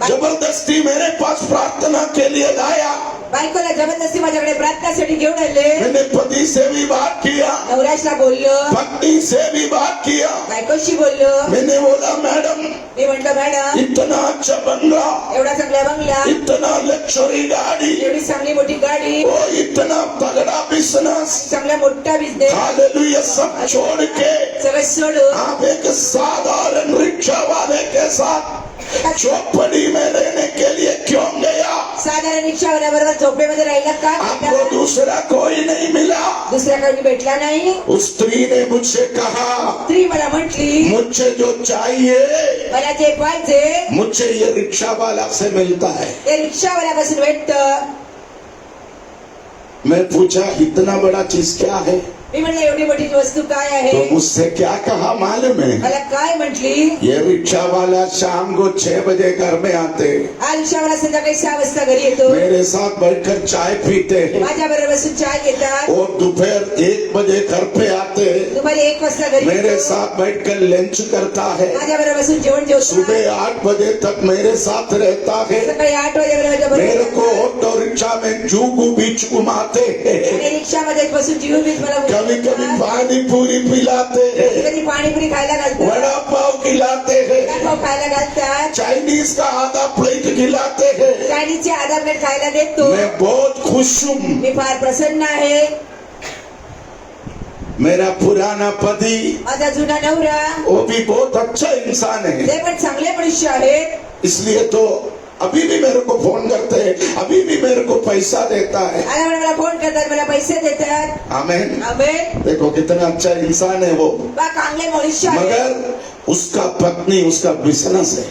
जबरदस्ती मेरे पास प्रार्थना के लिए लाया। बायकोला जबरदस्ती माझ्याकडे प्रार्थनासाठी घेऊन आले। मैंने पति से भी बात किया, नवराशला बोललो, पत्नी से भी बात किया। बायकोशी बोललो। मैंने बोला मैडम, मी म्हटलं मॅडम, इतना अच्छा बंगला, एवढा चांगला बंगला, इतना लक्झरी गाड़ी, एवढी चांगली मोठी गाडी, ओ इतना तगड़ा बिजनेस, चांगला मोठा बिझनेस, हालेलुया, सब छोड़ के सगळं सोडून आप एक साधारण रिक्शा वाले के साथ चौपड़ी में रहने के लिए क्यों गया? साधारण रिक्षावाल्याबरोबर झोपडीमध्ये राहिला का? आपको दूसरा कोई नहीं मिला? दुसरा कोणी भेटला नाही. उस स्त्री ने मुझसे कहा, स्त्री मला म्हटली, मुझे जो चाहिए मला जे पाहिजे मुझे ये रिक्शा वाला से मिलता है. ते रिक्षावाल्यापासून भेटतं. मैं पूछा इतना बड़ा चीज क्या है? मी म्हणलं एवढी मोठी वस्तू काय आहे? तो मुझसे क्या कहा मालूम है? मला काय म्हटली? ये रिक्शा वाला शाम को 6 बजे घर में आते, हा रिक्षावाला संध्याकाळी 6 वाजता घरी येतो. मेरे साथ बैठकर चाय पीते हैं माझ्या बरोबर बसून चाय घेतात. और दोपहर 1 बजे घर पे आते, दुपारी 1 वाजता घरी मेरे येतो. साथ बैठकर लंच करता है. माझ्या बरोबर बसून जेवण जेवतो. सुबह 8 बजे तक मेरे साथ रहता है. सकाळी 8 वाजेपर्यंत मेरे को ऑटो रिक्शा में जूगू बीच घुमाते हैं. आणि रिक्षामध्ये बसून जीव बीच मला कभी कभी पानी पूरी पिलाते हैं, कधी पाणीपुरी खायला घालतात. वड़ा पाव खिलाते हैं, वडापाव खायला घालतात. चाइनीज का आधा प्लेट खिलाते हैं. चायनीजचे आधा प्लेट खायला देतो. मैं बहुत खुश हूँ. मी फार प्रसन्न आहे. मेरा पुराना पति माझा जुना नवरा वो भी बहुत अच्छा इंसान है, ते पण चांगले मनुष्य आहेत. इसलिए तो अभी भी मेरे को फोन करते हैं, अभी भी मेरे को पैसा देता है. आणि मला फोन करतात, मला पैसे देतात. आमीन. आमेन. देखो कितना अच्छा इंसान है वो. बा चांगले मनुष्य आहे. मगर उसका पत्नी उसका बिजनेस है.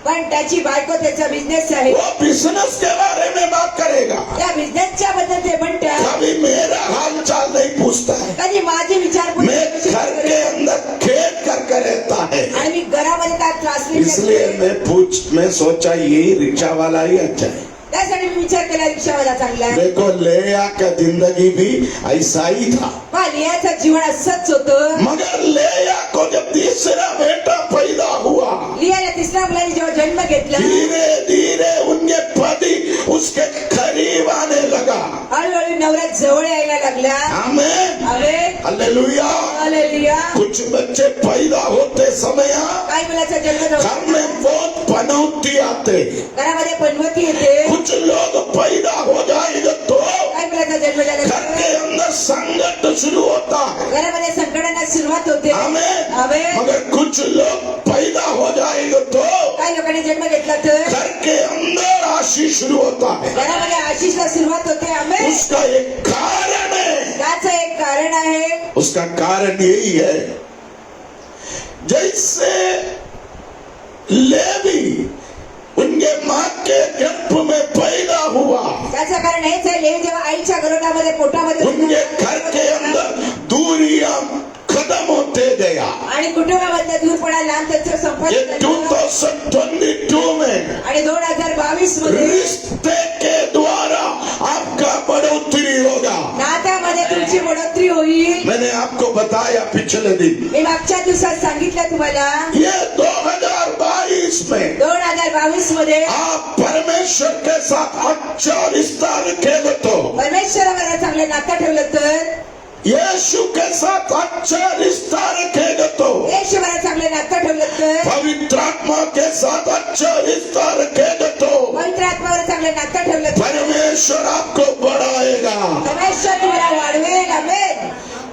पण त्याची बायको त्याचा बिझनेस आहे. वो बिजनेस के बारे में बात करेगा, त्या बिझनेसच्या बद्दल ते म्हणतात. कभी मेरा हाल चाल नहीं पूछता है. कधी माझी विचारपूस मैं घर के अंदर खेद करके रहता है. आणि मी घरामध्ये काय त्रास नाही इसलिए करत. मैं सोचा यही रिक्शा वाला ही अच्छा है. त्यासाठी मी विचार केला रिक्षावाला चांगला आहे. देखो लेया का जिंदगी भी ऐसा ही था. पण लियाचं जीवन असंच होतं. मगर लेया को जब तीसरा बेटा पैदा हुआ, लियाला तिसऱ्या मुलाने जेव्हा जन्म घेतला, धीरे धीरे उनके पति उसके करीब आने लगा. हळूहळू नवरा जवळ यायला लागला. आमीन. आमेन. हालेलुया. हालेलुया. कुछ बच्चे पैदा होते समय काही मुलाचा जन्म घर झाला. में बहुत पनौती आते. घरामध्ये पनवती येते. कुछ लोग पैदा हो जाएगा तो काही मुलाचा जन्म घर झाला, के अंदर संकट शुरू होता है. घरामध्ये संकटांना सुरुवात होते. आमीन. आमेन. मगर कुछ लोग पैदा हो जाएगा तो काही लोकांनी जन्म घेतला तर घर के अंदर आशीष शुरू होता है. घरामध्ये आशिषला सुरुवात होते. आमेन. उसका एक कारण है. त्याचं एक कारण आहे. उसका कारण यही है, जैसे लेवी उनके माँ के गर्भ में पैदा हुआ, त्याचं कारण हेच आहे, लेवी जेव्हा आईच्या गरोडामध्ये पोटामध्ये उनके घर के अंदर दूरियां खत्म होते गया. आणि कुटुंबामधला दूरपणा लांब त्याचं ये संपत 2022 में आणि 2022 मध्ये रिश्ते के द्वारा आपका बढ़ोतरी होगा. नात्यामध्ये तुमची बढ़ोतरी होईल. मैंने आपको बताया पिछले दिन, मी मागच्या दिवसात सांगितलं तुम्हाला, ये 2022 में 2022 मध्ये आप परमेश्वर के साथ अच्छा रिश्ता रखेंगे तो, परमेश्वरावर चांगलं नातं ठेवलं तर, यीशु के साथ अच्छा रिश्ता रखेगा तो, येशूवर चांगलं नातं ठेवलं तर, पवित्र आत्मा के साथ अच्छा रिश्ता रखेगा तो, पवित्र आत्मावर चांगलं नातं ठेवलं तर परमेश्वर आपको बढ़ाएगा. परमेश्वर तुम्हाला वाढवेल. आमेन.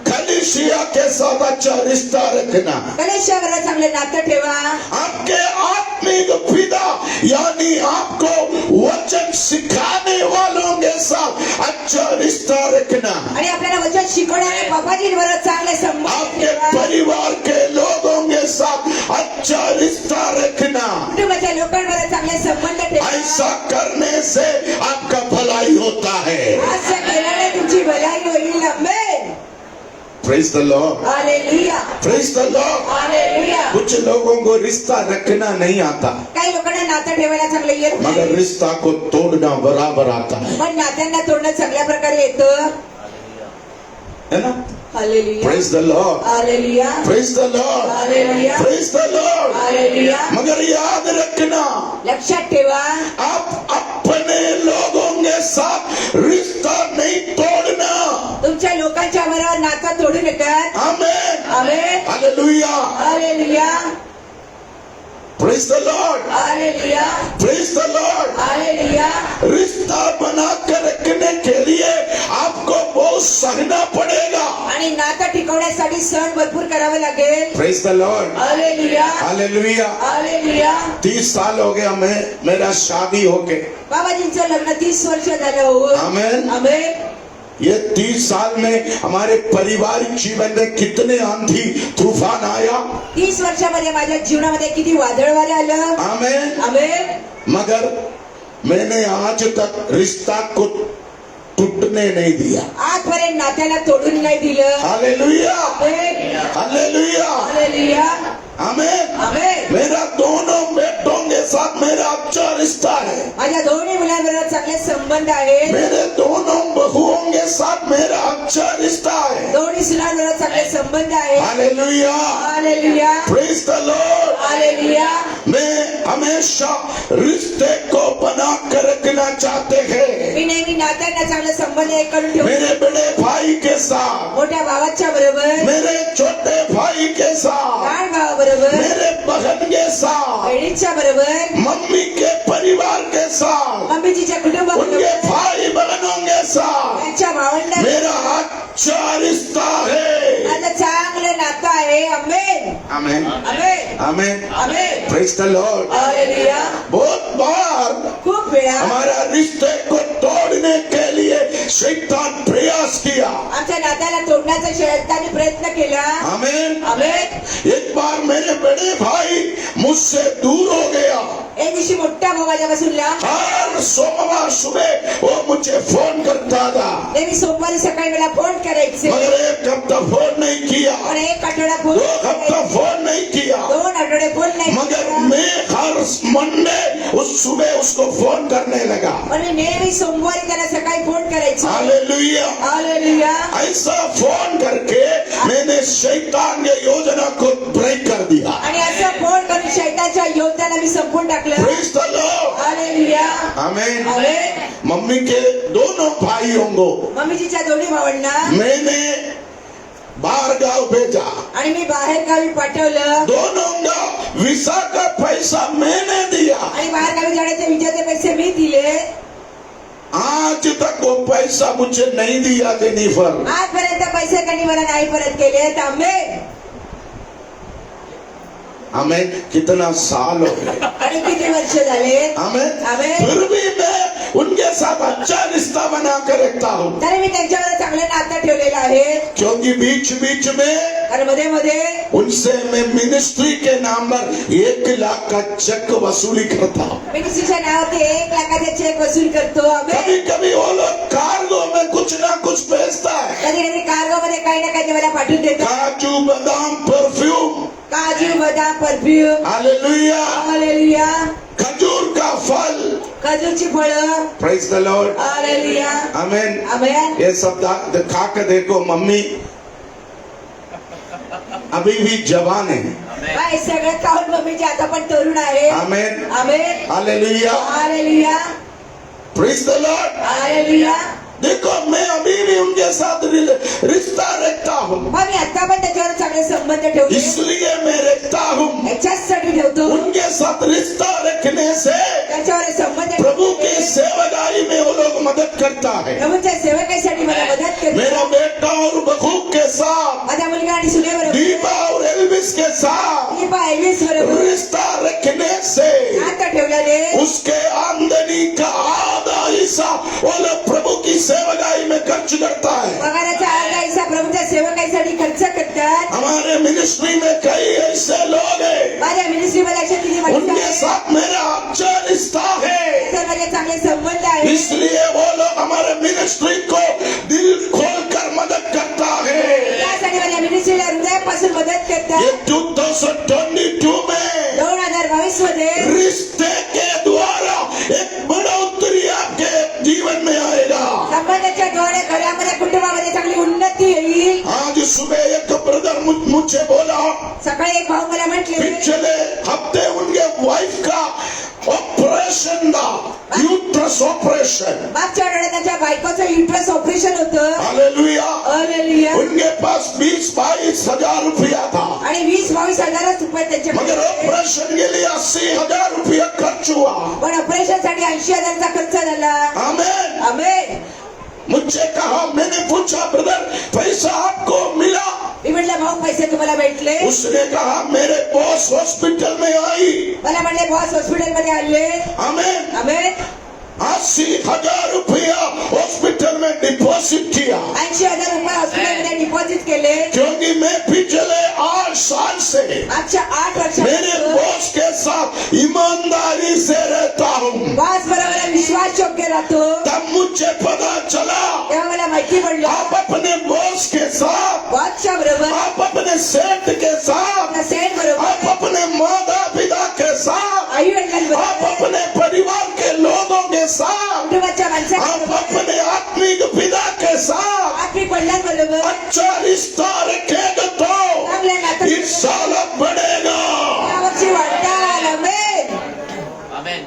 कलीसिया के साथ अच्छा रिश्ता रखना. कलेशावर चांगलं नातं ठेवा. आपके आत्मिक पिता यानी आपको वचन सिखाने वालों के साथ अच्छा रिश्ता रखना. आणि आपल्याला वचन शिकवणाऱ्या बाबाजींवर चांगले संबंध आपके ठेवा. परिवार के लोगों के साथ अच्छा रिश्ता रखना. कुटुंबाच्या लोकांवर चांगले संबंध ठेवा. ऐसा करने से आपका भलाई होता है. असं केल्याने तुमची भलाई होईल. Amen. Praise the Lord. Hallelujah. Praise the Lord. Hallelujah. कुछ लोगों को रिश्ता रखना नहीं आता, काही लोकांना नातं ठेवायला चांगलं येत नाही. मगर रिश्ता को तोड़ना बराबर आता है. पण नात्यांना तोडणं चांगल्या प्रकारे येतं. है ना? Hallelujah. Praise the Lord. Hallelujah. Praise the Lord. Hallelujah. Praise the Lord. Hallelujah. मगर याद रखना, लक्षात ठेवा, आप अपने लोगों के साथ रिश्ता नहीं तोड़ना. तुमच्या लोकांच्या बरोबर नातं तोडू नका. Amen. Amen. Hallelujah. Hallelujah. Praise the Lord. Hallelujah. Praise the Lord. Hallelujah. रिश्ता बना कर रखने के लिए आपको बहुत सहना पड़ेगा. आणि नातं टिकवण्यासाठी टिकवण्यासाठी सण भरपूर करावे लागेल. Praise the Lord, hallelujah, hallelujah. Hallelujah. 30 साल हो गया मेरा शादी होके. बाबाजींचं लग्न 30 वर्ष झालं होऊन. आमेन. आमेन. ये 30 साल में हमारे पारिवारिक जीवन में कितने आंधी तूफान आया. 30 वर्षामध्ये माझ्या जीवनामध्ये किती वादळ वारे आलं. आमेन. आमेन. मगर मैंने आज तक रिश्ता को टूटने नहीं दिया. आजपर्यंत नात्याला तोडून नाही दिलं. Hallelujah, amen. Hallelujah, hallelujah. Amen. Amen. मेरा दोनों बेटों के साथ मेरा अच्छा रिश्ता है. माझ्या दोन्ही मुलांबरोबर चांगले संबंध आहेत. मेरे दोनों बहुओं के साथ मेरा अच्छा रिश्ता है. दोन्ही सुनांबरोबर चांगले संबंध आहेत. Hallelujah, hallelujah, praise the Lord. Hallelujah. मैं हमेशा रिश्ते को बना कर रखना चाहते हैं. मी नेहमी नात्यांना चांगले संबंध एक करून ठेवतो. मेरे बड़े भाई के साथ, मोठ्या भावाच्या बरोबर, मेरे छोटे भाई के साथ, लहान भावाबरोबर, मेरे बहन के साथ, बहिणीच्या बरोबर, मम्मी के परिवार के साथ, मम्मीजीच्या उनके कुटुंबाबरोबर, भाई बहनों के साथ त्यांच्या भावंडां मेरा अच्छा रिश्ता है. माझं चांगलं नातं आहे. Amen. Amen, amen. Amen. Amen. Praise the Lord. Hallelujah. बहुत बार खूप वेळा हमारा रिश्ते को तोड़ने के लिए शैतान प्रयास किया. आमच्या नात्याला तोडण्याचा शैतानी प्रयत्न केला. आमेन. आमेन. एक बार मेरे बड़े भाई मुझसे दूर हो गया. एक दिवशी मोठ्या भाऊ माझ्यापासून लांब. हर सोमवार सुबह वो मुझे फोन करता था. नेहमी सोमवारी सकाळी मला फोन करायचे. मगर एक हफ्ता फोन नहीं किया, पण एक आठवडा फोन 2 हफ्ता फोन नहीं किया. 2 आठवडे फोन नाही मगर केला. मैं हर मंडे उस सुबह उसको फोन करने लगा. पण मी नेहमी सोमवारी त्याला सकाळी फोन करायचो. हालेलुया. हालेलुया. ऐसा फोन करके मैंने शैतान की योजना को ब्रेक कर दिया. आणि असं फोन करून शैतानच्या योद्ध्याला मी संपून टाकलं. Praise the Lord. Hallelujah. Amen. Amen. Mummy के दोनों भाइयों को मम्मीजीच्या दोन्ही भावांना मैंने बाहर गांव भेजा. आणि मी बाहेर गावी पाठवलं. दोनों का वीसा का पैसा मैंने दिया. आणि बाहेर गावी जाण्याचे विजेचे पैसे मी दिले. आज तक वो पैसा मुझे नहीं दिया जेनिफर. आजपर्यंत पैसे त्यांनी मला नाही परत केले. आमेन. हमें कितना साल हो गए. आणि किती वर्ष झाले. आमेन. आमेन. फिर भी मैं उनके साथ अच्छा रिश्ता बना कर रखता हूँ. तरी मी त्यांच्यावर चांगलं नातं ठेवलेलं आहे. क्योंकि बीच बीच में कारण मध्ये मध्ये उनसे मैं मिनिस्ट्री के नाम पर 1 लाख का चेक वसूली करता हूँ. मिनिस्ट्रीच्या नावावरती 1 लाखाचे चेक वसूल करतो. कभी आमेन. कभी वो लोग कार्गो में कुछ ना कुछ भेजता है. कधी कधी कार्गो मध्ये काही ना काही ते मला पाठवून देतो. काजू बादाम परफ्यूम. काजू बदाम परफ्यूम. हालेलुया. हालेलुया. खजूर का फल. खजूरची फळं. Praise the Lord. Hallelujah. Amen. आमेन. ये सब खा के देखो. मम्मी अभी भी जवान है. बाय सगळं खाऊन मम्मीची आता पण तरुण आहे. Amen. Amen. Hallelujah. Hallelujah. Praise the Lord. Hallelujah. देखो मैं अभी भी उनके साथ रिश्ता रखता हूँ. मग मी आता पण त्याच्यावर चांगले संबंध ठेवले. इसलिए मैं रखता हूँ. याच्यासाठी ठेवतो. उनके साथ रिश्ता रखने से त्याच्यावर संबंध प्रभु ठेवले. की सेवकाई में वो लोग मदद करता है. प्रभूच्या सेवकासाठी मला मदत मेरा करतो. बेटा और बहू के साथ, माझा मुलगा आणि सुनेबरोबर, दीपा और एल्विस के साथ दीपा एल्विस बरोबर रिश्ता रखने से नातं ठेवल्याने उसके आमदनी का आधा हिस्सा वो लोग प्रभु की सेवकाई में खर्च करता है. पगाराचा अर्धा हिस्सा प्रभूच्या सेवकाईसाठी खर्च करतात. हमारे मिनिस्ट्री में कई ऐसे लोग हैं, माझ्या मिनिस्ट्रीमध्ये अशा किती उनके माणसं आहेत. साथ मेरा अच्छा रिश्ता है. तर माझे चांगले संबंध आहेत. इसलिए वो लोग हमारे मिनिस्ट्री को दिल खोलकर मदद करता है. त्यासाठी माझ्या मिनिस्ट्रीला हृदयापासून मदत करतात. ये 2022 में 2022 मध्ये रिश्ते के द्वारा एक बढ़ोतरी आपके जीवन में आएगा. संबंधाच्या द्वारे घरामध्ये कुटुंबामध्ये चांगली उन्नती येईल. आज सुबह एक ब्रदर मुझे बोला, सकाळी एक भाऊ मला म्हटले पिछले हफ्ते उनके वाइफ का ऑपरेशन था, यूट्रस ऑपरेशन. मागच्या आठवड्यात त्याच्या बायकोचं युट्रस ऑपरेशन होतं. हालेलुया. हालेलुया. उनके पास 20-22 हजार रुपया था, आणि 20-22 हजारच रुपये त्यांच्या मगर ऑपरेशन के लिए 80,000 रुपया खर्च हुआ. पण ऑपरेशन साठी 80,000चा खर्च झाला. आमेन. आमेन. मुझसे कहा, मैंने पूछा ब्रदर पैसा आपको मिला? मी पैसे तुम्हाला भेटले? उसने कहा मेरे बॉस हॉस्पिटल में आई, मला म्हणले बॉस हॉस्पिटल मध्ये आले. हमें आमेन. 80,000 रुपया हॉस्पिटल में डिपॉजिट किया, 80,000 रुपये हॉस्पिटल मध्ये डिपॉझिट केले. क्योंकि मैं पिछले 8 साल से मागच्या 8 मेरे वर्षात बॉस के साथ ईमानदारी से रहता हूँ. बॉस बरोबर विश्वास योग्य राहतो. तब मुझे पता चला तेव्हा मला माहिती पडलं आप अपने बॉस के साथ, बॉसच्या बरोबर, आप अपने सेठ के साथ, आपल्या सेठ आप बरोबर, अपने माता पिता के साथ, आई आप वडिलांबरोबर, अपने परिवार के लोगों के साथ, कुटुंबाच्या आप माणसांबरोबर, अपने आत्मिक पिता के साथ आत्मिक वडिलांबरोबर अच्छा रिश्ता रखेगा तो चांगल्या नातं इस साल बढ़ेगा. यावर्षी वाढतात. आमेन. आमेन.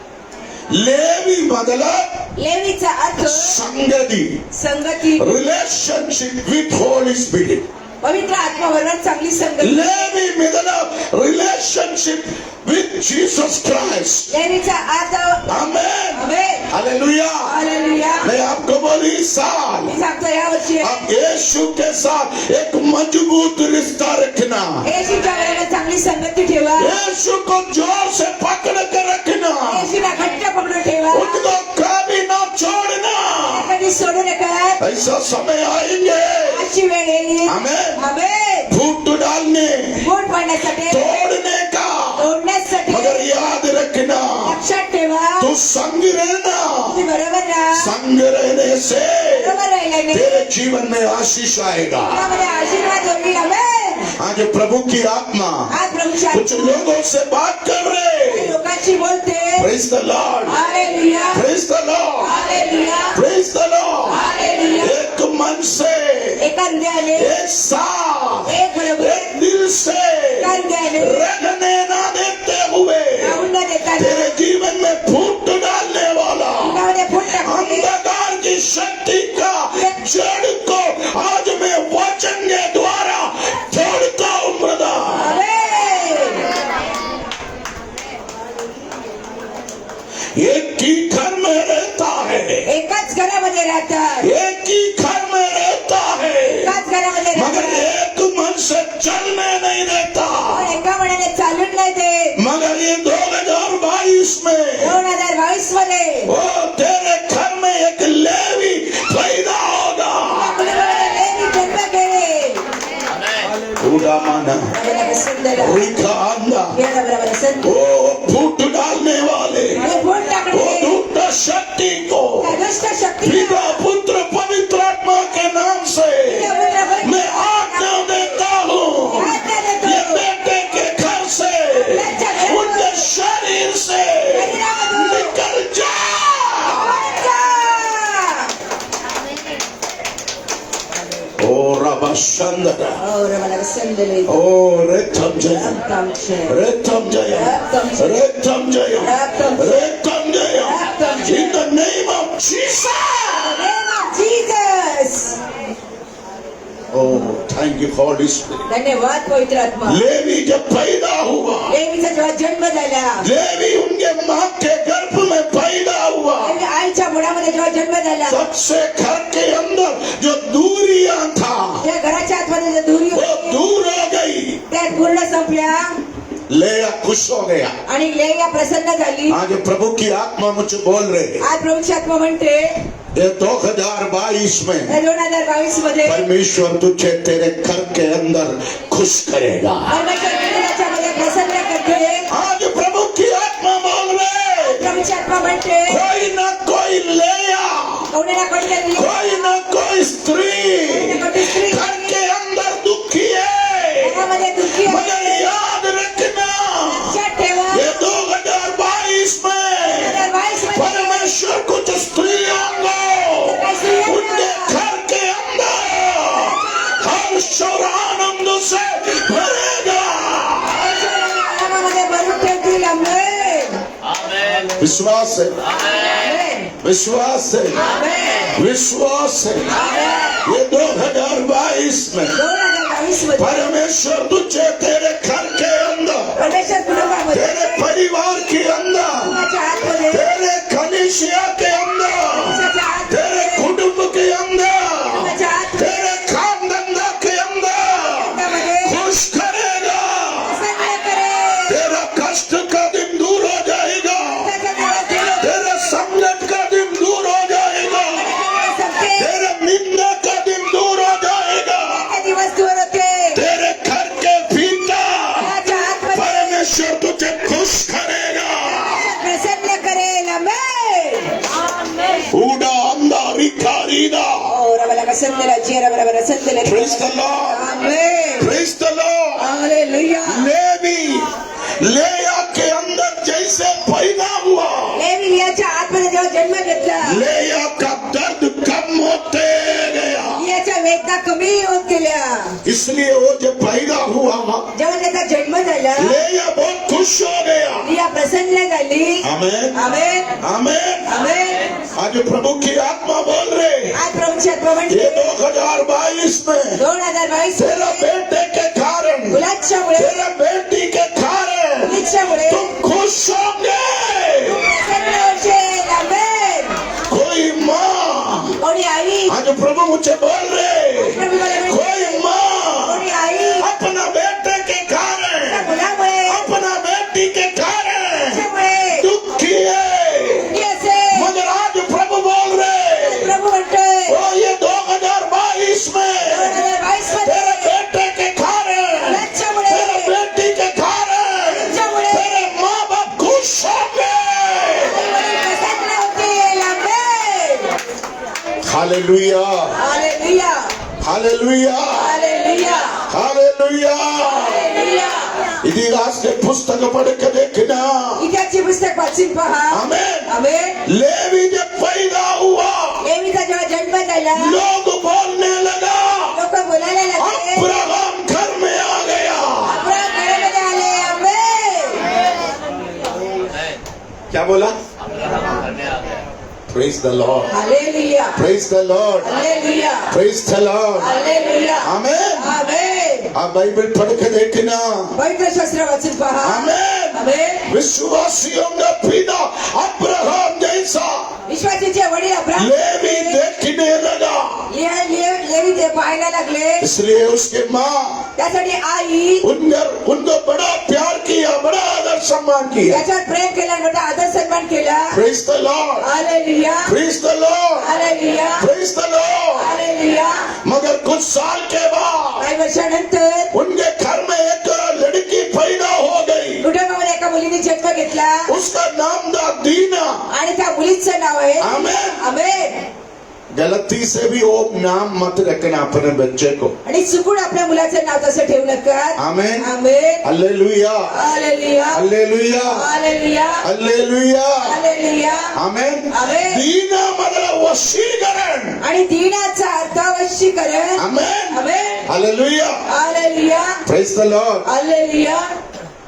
लेवी मतलब लेवीचा अर्थ संगति, संगती, रिलेशनशिप विथ होली स्पिरिट. पवित्र आत्माबरोबर चांगली संगती. लेवी मतलब रिलेशनशिप विथ जीसस क्राइस्ट. लेवीचा अर्थ आमेन. आमेन. हालेलुया. हालेलुया. मैं आपको बोली इस साल मी सांगतो यावर्षी आप यीशु के साथ एक मजबूत रिश्ता रखना, येशूच्या बरोबर चांगली संगती ठेवा. यीशु को जोर से पकड़ कर रखना, येशूला घट्ट पकडून ठेवा. उनको कभी ना छोड़ना. कधी सोडू नका. ऐसा समय आएंगे अशी वेळ येईल. आमेन. आमेन. फूट डालने, बोट पडण्यासाठी, तोड़ने का, तोडण्यासाठी मगर याद रखना लक्षात ठेवा. तू संग रहना. तुम्ही बरोबर राहा. संग रहने से बरोबर राहिल्याने तेरे जीवन में आशीष आएगा. त्यामध्ये आशीर्वाद होईल. आमेन. आज प्रभु की आत्मा आज प्रभूच्या कुछ लोगों से बात कर रहे. लोकांशी बोलते. Praise the Lord, hallelujah. Praise the Lord, hallelujah. Praise the Lord. Hallelujah. एक मन से, एका हृदयाने, एक साथ, एक बरोबर, एक दिल से एका हृदयाने रहने ना देते हुए राहून न देता तेरे जीवन में फूट डालने वाला जीवनामध्ये फूट टाकते. अंधकार की शक्ति का जड़ को आज मैं वचन के द्वारा तोड़ता हूं ब्रदर. आमेन. एक ही घर में रहता है, एकाच घरामध्ये राहतात. एक ही घर में रहता है, एकाच घरामध्ये मगर राहतात. एक मन से चलने नहीं देता. पण एका मनाने चालून नाही ते. मगर ये 2022 में 2022 मध्ये वो तेरे घर में एक लेवी पैदा होगा. आपल्याला लेवी जन्म घेईल. आमेन. उड़ा माना बरोबर सुंदर. रिखा आंदा, याला बरोबर सुंदर. वो फूट डालने वाले, आणि फूट वो टाकणे दुष्ट शक्ति को त्या दुष्ट शक्ती पिता पुत्र पवित्र आत्मा के नाम से मैं आज्ञा देता हूँ. ये बेटे के घर से, उनके शरीर से निकल जा. ओ रबा शंदरा, बरोबर सुंदर. ओ रे थम जय, काम छे. रे थम जय, रे थम जय, रे थम जय. In the name of Jesus. Name of Jesus. Oh, thank you Holy Spirit. धन्यवाद पवित्र आत्मा. लेवी जब पैदा हुआ, लेवीचा जेव्हा जन्म झाला, लेवी उनके माँ के गर्भ में पैदा हुआ, लेवी आईच्या मुडामध्ये जेव्हा जन्म झाला, सबसे घर के अंदर जो दूरियां था त्या घराच्या आतमध्ये जे दूरी वो होती दूर हो गई. त्या पूर्ण संपल्या लेया खुश हो गया. आणि लेया प्रसन्न झाली. आज प्रभु की आत्मा मुझे बोल रहे, आज प्रभूची आत्मा म्हणते ये 2022 में 2022 मध्ये परमेश्वर तुझे तेरे घर के अंदर खुश करेगा. परमेश्वर तुझ्या मध्ये प्रसन्न करते. आज प्रभु की आत्मा बोल रहे, प्रभूची आत्मा म्हणते कोई ना कोई लेया, कोणी ना कोणीतरी कोई ना कोई स्त्री कोणी ना कोणी स्त्री घर के अंदर दुखी है, घरामध्ये दुःखी आहे. मगर याद रखना लक्षात ठेवा ये 2022 में 2022 मध्ये परमेश्वर कुछ स्त्रियों को उनके घर के अंदर हर्ष और आनंद से भरेगा. आरामामध्ये भरून ठेवतील. आमेन. आमेन. विश्वास है, आमेन. विश्वास है, आमेन. विश्वास है. ये 2022 में 2022 मध्ये परमेश्वर तुझे तेरे घर के अंदर, परमेश्वर कुटुंबामध्ये तेरे परिवार के अंदर, कुटुंबाच्या आतमध्ये तेरे कलीसिया के अंदर, कुटुंबाच्या तेरे आतमध्ये कुटुंब के अंदर, कुटुंबाच्या आतमध्ये तेरे खानदान के अंदर कुटुंबामध्ये खुश संदला जियरा बराबर संदला Praise the Lord. Amen Praise the Lord. Hallelujah Levi Leah के अंदर जैसे पैदा हुआ, लेवी लियाच्या आतमध्ये जेव्हा जन्म घेतला लेया का दर्द कम होते गया, लियाच्या वेदना कमी होत गेल्या इसलिए वो जब पैदा हुआ जेव्हा त्याचा जन्म झाला लेया बहुत खुश हो गया. लिया प्रसन्न झाली आमेन आमेन आमेन. आमेन आज प्रभु की आत्मा बोल रहे, आज प्रभूची आत्मा ये म्हणते 2022 में 2022 तेरा बेटे के कारण, मुलाच्यामुळे तेरा बेटी के कारण मुलीच्यामुळे तुम खुश होंगे. प्रसन्न होशील आमेन कोई माँ, कोणी आई आज प्रभु मुझे बोल रहे, प्रभू मला म्हणते, कोई माँ कोणी आई अपना बेटे के कारण, त्या मुलामुळे अपना बेटी के कारण त्याच्यामुळे दुखी है, दुःखी असेल मगर आज प्रभु बोल रहे, प्रभू म्हणतोय ओ ये 2022 में 2022 तेरे मध्ये बेटे के कारण, मुलाच्यामुळे तेरे बेटी के कारण मुलीच्यामुळे तेरे माँ बाप खुश होंगे. आई-वडील प्रसन्न होतील आमेन hallelujah hallelujah hallelujah hallelujah hallelujah. Hallelujah इतिहास के पुस्तक पढ़ के देखना. इतिहासची पुस्तक वाचून पहा आमेन. आमेन लेवी जब पैदा हुआ, लेवीचा जेव्हा जन्म झाला लोग बोलने लगा, लोक बोलायला लागले अब्राहम घर में आ गया. अब्राहम घरामध्ये आले आमेन क्या बोला? Praise the Lord. Hallelujah Praise the Lord. Hallelujah Praise the Lord. Hallelujah amen. Amen आप बाइबल पढ़ के देखना. पवित्र शास्त्र वाचून पहा आमेन. आमेन विश्वासियों का पिता अब्राहम जैसा विश्वासीचे वडील अब्राहम लेवी देखने लगा, लेवी ते पाहायला लागले इसलिए उसके माँ त्यासाठी आई उनको बड़ा प्यार किया, बड़ा आदर सम्मान किया. त्याच्यावर प्रेम केला मोठा आदर सन्मान केला Praise the Lord. Hallelujah Praise the Lord. Hallelujah Praise the Lord. Hallelujah मगर कुछ साल के बाद काही वर्षानंतर उनके घर में एक लड़की पैदा हो गई. कुटुंबामध्ये एका मुलीने जन्म घेतला उसका नाम था दीना. आणि त्या मुलीचं नाव आहे आमेन. आमेन गलती से भी वो नाम मत रखना अपने बच्चे को. आणि चुकून आपल्या मुलाचं नाव तसं ठेवू नका amen. Amen hallelujah hallelujah hallelujah hallelujah hallelujah. Hallelujah amen. Amen. Dinah मतलब वशीकरण. आणि दीनाचा अर्थ वशीकरण amen. Amen hallelujah. Hallelujah praise the Lord. Hallelujah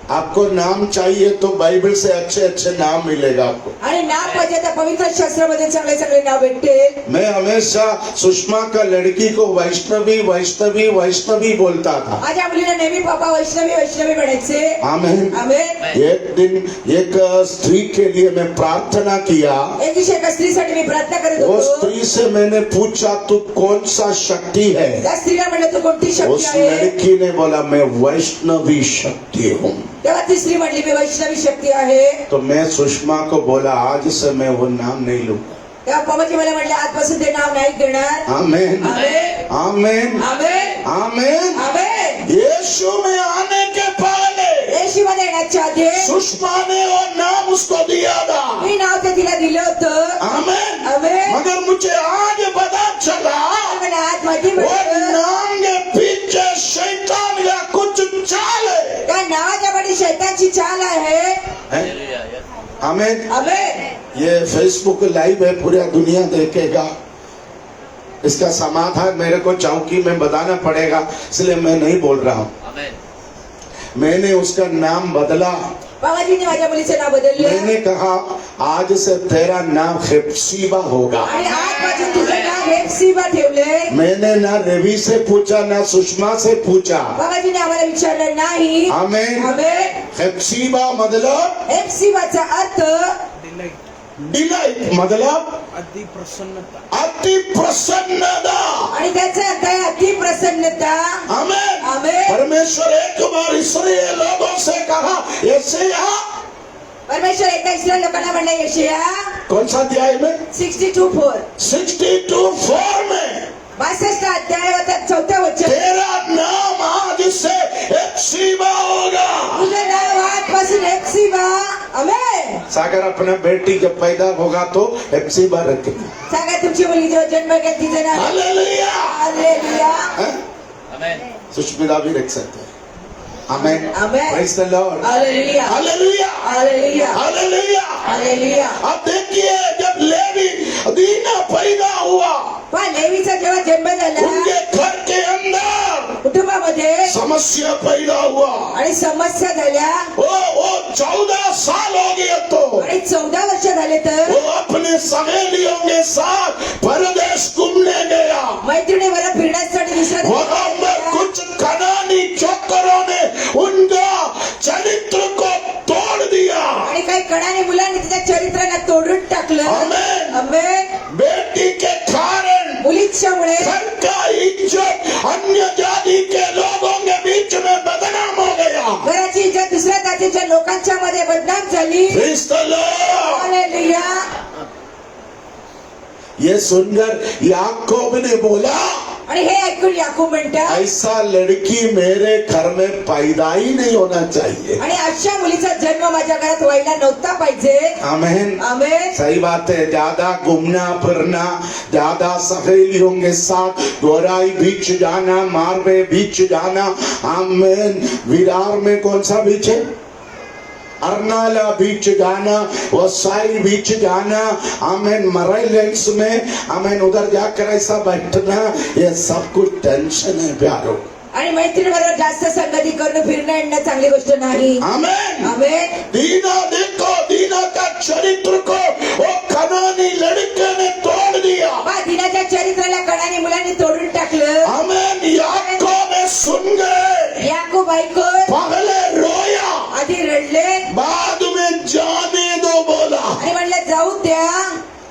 आपको नाम चाहिए तो बाइबल से अच्छे अच्छे नाम मिलेगा आपको. आणि नाव पाहिजे तर पवित्र शास्त्रामध्ये चांगले चांगले नाव भेटते मैं हमेशा सुषमा का लड़की को वैष्णवी वैष्णवी वैष्णवी बोलता था. माझ्या मुलीला नेहमी पापा वैष्णवी वैष्णवी म्हणायचे आमेन. आमेन एक दिन एक स्त्री के लिए मैं प्रार्थना किया. एक दिवशी एका स्त्रीसाठी मी प्रार्थना करत वो होतो स्त्री से मैंने पूछा तू कौन सा शक्ति है. त्या स्त्रीला म्हणलं तू कोणती शक्ती उस आहे लड़की ने बोला मैं वैष्णवी शक्ति हूँ. तेव्हा ती स्त्री म्हटली मी वैष्णवी शक्ती आहे तो मैं सुषमा को बोला आज से मैं वो नाम नहीं लूंगा. तेव्हा पवाजी मला म्हटले आजपासून ते नाव नाही देणार आमेन आमेन आमेन आमेन आमेन. आमेन यीशु में आने के पहले येशूमध्ये येण्याच्या आधी सुषमा ने वो नाम उसको दिया था. मी नाव ते तिला दिलं होतं आमेन. आमेन मगर मुझे आज पता चला मला आज माहिती वो पडलं नाम के पीछे शैतान का कुछ चाल है. त्या नावाच्या पाठी शैतानची चाल आहे हैं? आमेन. आमेन ये फेसबुक लाइव है, पूरा दुनिया देखेगा. इसका समाधान मेरे को चौकी में बताना पड़ेगा, इसलिए मैं नहीं बोल रहा हूँ. मैंने उसका नाम बदला. बाबाजीने माझ्या मुलीचं नाव बदललं मैंने कहा आज से तेरा नाम हेप्सीबा होगा. आणि आजपासून तुझं नाव हेप्सीबा ठेवलंय मैंने ना रवि से पूछा ना सुषमा से पूछा. बाबाजीने आम्हाला विचारलं नाही आमेन. आमेन हेप्सीबा मतलब हेप्सीबाचा अर्थ डिलाइट मतलब अति प्रसन्नता. अति प्रसन्नता. आणि त्याचा अर्थ आहे अति प्रसन्नता आमेन. आमेन परमेश्वर एक बार इसराइल लोगों से कहा यशाया परमेश्वर एका इस्रायल लोकांना म्हणले यशया कौन सा अध्याय में 62:4 62:4 में 62 अध्यायात 4थं वचन तेरा नाम आज से हेप्सीबा होगा. तुझं नाव आजपासून हेप्सीबा आमेन सागर अपना बेटी जब पैदा होगा तो हेप्सीबा रखेगा. सांगा तुमची मुलगी जेव्हा जन्म घेईल तिचं नाव हालेलुया. हालेलुया हैं? आमेन। सुष्मिता भी रख सकते हैं। Amen. Amen. Praise the Lord. Hallelujah hallelujah. Hallelujah hallelujah. Hallelujah अब देखिए, जब लेवी दीना पैदा हुआ, पण लेवीचा जेव्हा जन्म झाला उनके घर के अंदर कुटुंबामध्ये समस्या पैदा हुआ। आणि समस्या झाल्या वो 14 साल हो गए तो आणि 14 वर्ष झाले तर वो अपने सहेलियों के साथ परदेश घूमने गया। मैत्रिणीवर फिरण्यासाठी दुसऱ्या वहां पर कुछ कनानी चोकरों ने उनका चरित्र को तोड़ दिया। आणि काही कणाने मुलांनी तिच्या चरित्राला तोडून टाकलं आमेन। आमेन बेटी के कारण मुलीच्यामुळे घर का इज्जत अन्य जाति के लोगों के बीच में बदनाम हो गया। घराची इज्जत दुसऱ्या जातीच्या लोकांच्या मध्ये बदनाम झाली Praise the Lord। हालेलुया ये सुनकर याकूब ने बोला, आणि हे ऐकून याकूब म्हणतात ऐसा लड़की मेरे घर में पैदा ही नहीं होना चाहिए। आणि अशा मुलीचा जन्म माझ्या घरात व्हायला नव्हता पाहिजे आमेन। आमेन सही बात है, ज्यादा घूमना फिरना, ज्यादा सहेलियों के साथ गोराई बीच जाना, मारवे बीच जाना। आमेन। विरार में कौन सा बीच है? अर्नाला बीच जाना, वसाई बीच जाना, आमेन। मराइलेंस में आमेन, उधर जाकर ऐसा बैठना, ये सब कुछ टेंशन है प्यारो। आणि मैत्रिणीबरोबर जास्त संगती करणं फिरणं येणं चांगली गोष्ट नाही आमेन। आमेन दीना देखो, दीना का चरित्र को वो कनानी लड़के ने तोड़ दिया। बा दिनाच्या चरित्राला कणाने मुलांनी तोडून टाकलं आमेन। याकूब ने सुन गए, याकूब ऐकून पहले रोया, आधी रडले बाद में जाने दो बोला। आणि म्हणलं जाऊ द्या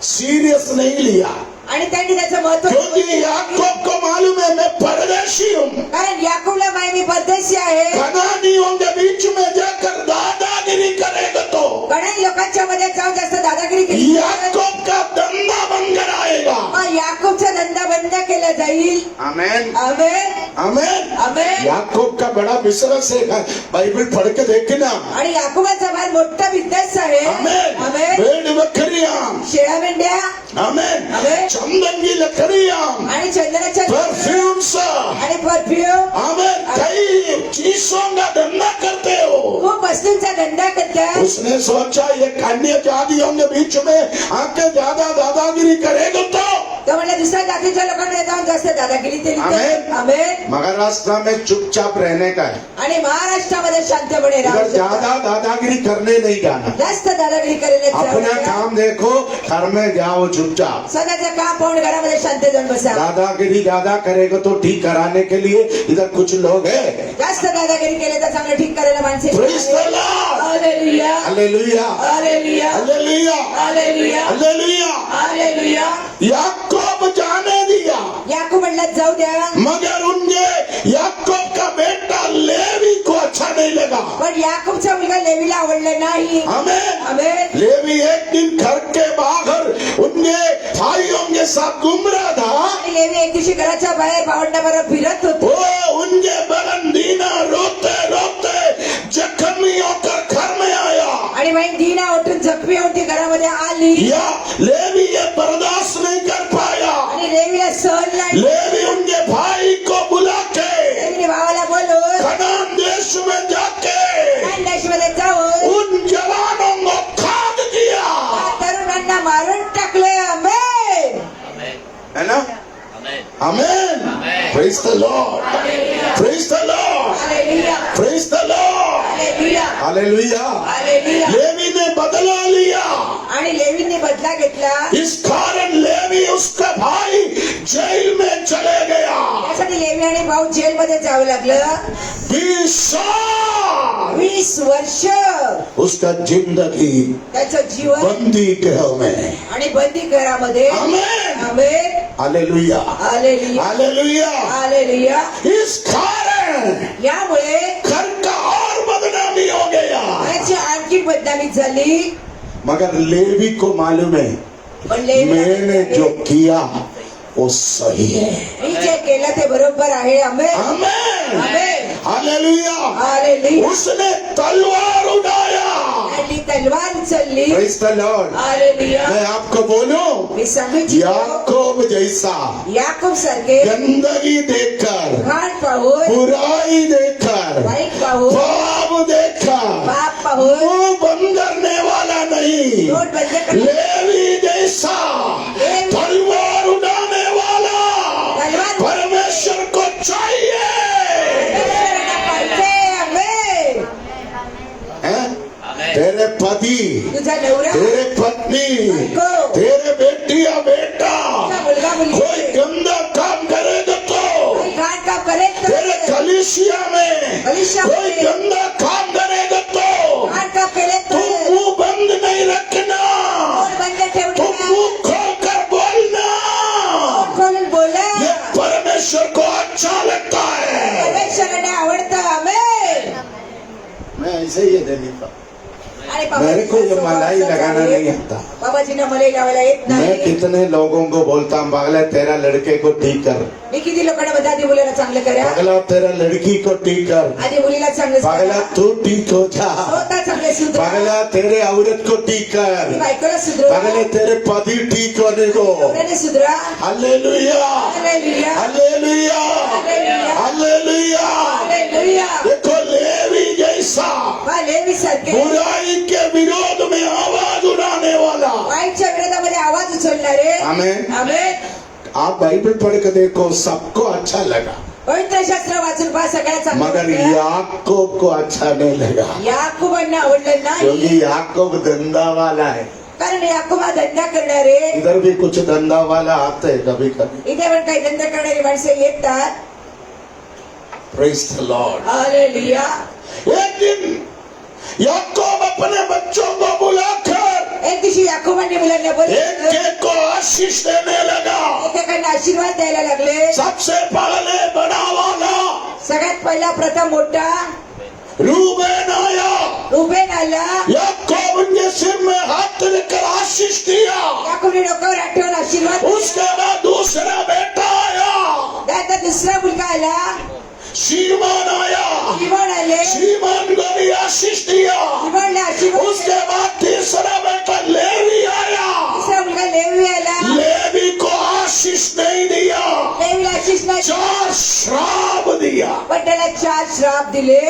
सीरियस नहीं लिया, आणि त्यांनी त्याचं महत्व क्योंकि याकूब को मालूम है मैं परदेशी हूँ। कारण याकूबला माहिती मी परदेशी आहे कनानियों के बीच में जाकर दादागिरी करेगा तो कणानी लोकांच्या मध्ये जाऊन जास्त दादागिरी केली याकूब का धंधा बंद कराएगा। मग याकूबचा धंदा बंद केला जाईल आमेन। Amen amen. आमेन याकूब का बड़ा बिजनेस है, बाइबल पढ़ के देखना। आणि याकूबाचा फार मोठा बिझनेस आहे आमेन। आमेन भेड़ बकरियां, शेळ्या मेंढ्या आमेन। आमेन चंदन की लकड़ियां, आणि चंदनाच्या परफ्यूम्स, आणि परफ्यूम आमेन। कई चीजों का धंधा करते हो। खूप वस्तूंचा धंदा करतात उसने सोचा ये अन्य जातियों के बीच में आके ज्यादा दादागिरी करेगा तो म्हणलं दुसऱ्या जातीच्या लोकांना जाऊन जास्त दादागिरी केली तर आमेन। आमेन महाराष्ट्र में चुपचाप रहने का है, आणि महाराष्ट्रामध्ये शांतपणे राहू इधर शकता. ज्यादा दादागिरी करने नहीं जाना। जास्त दादागिरी करायला जाऊ अपना नका. काम देखो, घर में जाओ चुपचाप। स्वतःचं काम पाहून घरामध्ये शांत जाऊन बसा दादागिरी ज्यादा करेगा तो ठीक कराने के लिए इधर कुछ लोग हैं। जास्त दादागिरी केले तर चांगलं ठीक करायला माणसे Praise the Lord। Hallelujah hallelujah, hallelujah hallelujah, hallelujah hallelujah. Hallelujah Yakub जाने दिया, याकूब म्हणला जाऊ द्या मगर उनके याकूब का बेटा लेवी को अच्छा नहीं लगा। पण याकूबचा मुलगा लेवीला आवडलं नाही आमेन। आमेन लेवी एक दिन घर के बाहर उनके भाइयों के साथ घूम रहा था। आणि लेवी एक दिवशी घराच्या बाहेर भावंडाबरोबर फिरत होतो वो उनके बहन दीना रोते रोते जख्मी होकर घर में आया। आणि माई दीना उठून जखमी होती घरामध्ये आली या लेवी ये बर्दाश्त नहीं कर पाया। आणि लेवीला सहन नाही लेवी उनके भाई को बुला के लेवीने भावाला बोलून कनान देश में जाके देशमध्ये जाऊन उन जवानों को खाद दिया। त्या तरुणांना मारून टाकले आमेन आमेन। है ना? Amen. Amen. Amen. Praise the Lord। Praise the Lord। Hallelujah Praise the Lord। Hallelujah hallelujah. Hallelujah Levi ने बदला लिया। आणि लेवीने बदला घेतला इस कारण लेवी उसका भाई जेल में चले गया। त्यासाठी लेवी आणि भाऊ जेलमध्ये जावं लागलं 20 साल 20 वर्ष उसका जिंदगी त्याचं जीवन बंदी गृह में। आणि बंदी घरामध्ये amen. Amen hallelujah, hallelujah hallelujah. Hallelujah इस कारण यामुळे घर का और बदनामी हो गया। घराची आणखी बदनामी झाली मगर लेवी को मालूम है पण लेवी मैंने जो किया वो सही है। मी जे केलं ते बरोबर आहे amen amen. Amen hallelujah. Hallelujah. उसने तलवार उठाया। त्यांनी तलवार उचलली. Praise the Lord. हालेलुया. मैं आपको बोलूं, मी सांगू इच्छितो याकूब जैसा याकूब सारखे गंदगी देखकर, घाण पाहून, बुराई देखकर, वाईट पाहून, पाप देखकर पाप पाहून मुंह बंद करने वाला नहीं, तोंड बंद कर लेवी जैसा लेवी. तलवार उठाने वाला तलवार परमेश्वर को चाहिए। परमेश्वराला पाहिजे. आमेन. हैं? आमेन. तेरे पति, तुझा नवरा, तेरे पत्नी, बायको, तेरे बेटी या बेटा तुझा मुलगा मुलगी कोई गंदा काम करेगा तो काही घाण काम करेल तेरे तर कलीसिया में कलीसिया में कोई गंदा काम करेगा तो घाण काम केले तुम तर मुंह बंद नहीं रखना, तोंड बंद तुम ठेवणार. मुंह खोलकर बोलना। तोंड खोलून बोला. ये परमेश्वर को अच्छा लगता है। परमेश्वराने आवडतं. आमेन. मैं ऐसे ही देने का, आणि मेरे को ये बाबाजीचा मलाई स्वभाव लगाना असाच नहीं आहे. आता। बाबाजींना मलाई लावायला येत मैं नाही. कितने लोगों को बोलता हूँ, पागला तेरा लड़के को ठीक कर, मी किती लोकांना म्हणते आधी मुलीला चांगलं करा, पागला तेरा लड़की को ठीक कर, आधी मुलीला चांगलं पागला करा, तू ठीक हो जा, स्वतः चांगले सुधरा, पागला तेरे औरत को ठीक ती कर, बायकोला सुधरवा, पागले तेरे पति ठीक होने को। नवऱ्याने सुधरा. Hallelujah, hallelujah. Hallelujah, hallelujah. Hallelujah. Hallelujah. देखो लेवी जैसा बा लेवी सारखे बुराई के विरोध में आवाज उठाने वाला। वाईटच्या विरोधामध्ये आवाज उचलणारे. आमेन। आमेन. आप बाइबल पढ़ के देखो, सबको अच्छा लगा, पवित्र शास्त्र वाचून पहा सगळ्यात चांगलं मगर वाटलं. याकूब को अच्छा नहीं लगा, याकूबांना आवडलं नाही. क्योंकि याकूब धंधा वाला है। कारण याकूब हा धंदा करणारे. इधर भी कुछ धंधा वाला आते हैं कभी कभी। इथे पण काही धंदा करणारी माणसं येतात. Praise the Lord. हालेलुया. एक दिन याकूब अपने बच्चों को बुलाकर एक दिवशी याकूबांनी मुलांना एक बोलवलं. एक को आशीष देने लगा। एकेकांना आशीर्वाद द्यायला लागले. सबसे पहले बड़ा वाला सगळ्यात पहिला प्रथम मोठा रूबेन आया। रुबेन आला. याकूब उनके सिर में हाथ रखकर आशीष दिया। याकूबने डोक्यावर हात ठेवून आशीर्वाद उसके बाद दूसरा बेटा आया, त्यानंतर दुसरा मुलगा आला. सीमोन आया, शिमोन आले. सीमोन को भी आशीष दिया। शिमोनला आशीर्वाद उसके दिला. बाद तीसरा बेटा लेवी आया, तिसरा मुलगा लेवी आला. लेवी को आशीष नहीं दिया, लेवीला आशीष नाही, 4 श्राप दिया। पण त्याला 4 श्राप दिले.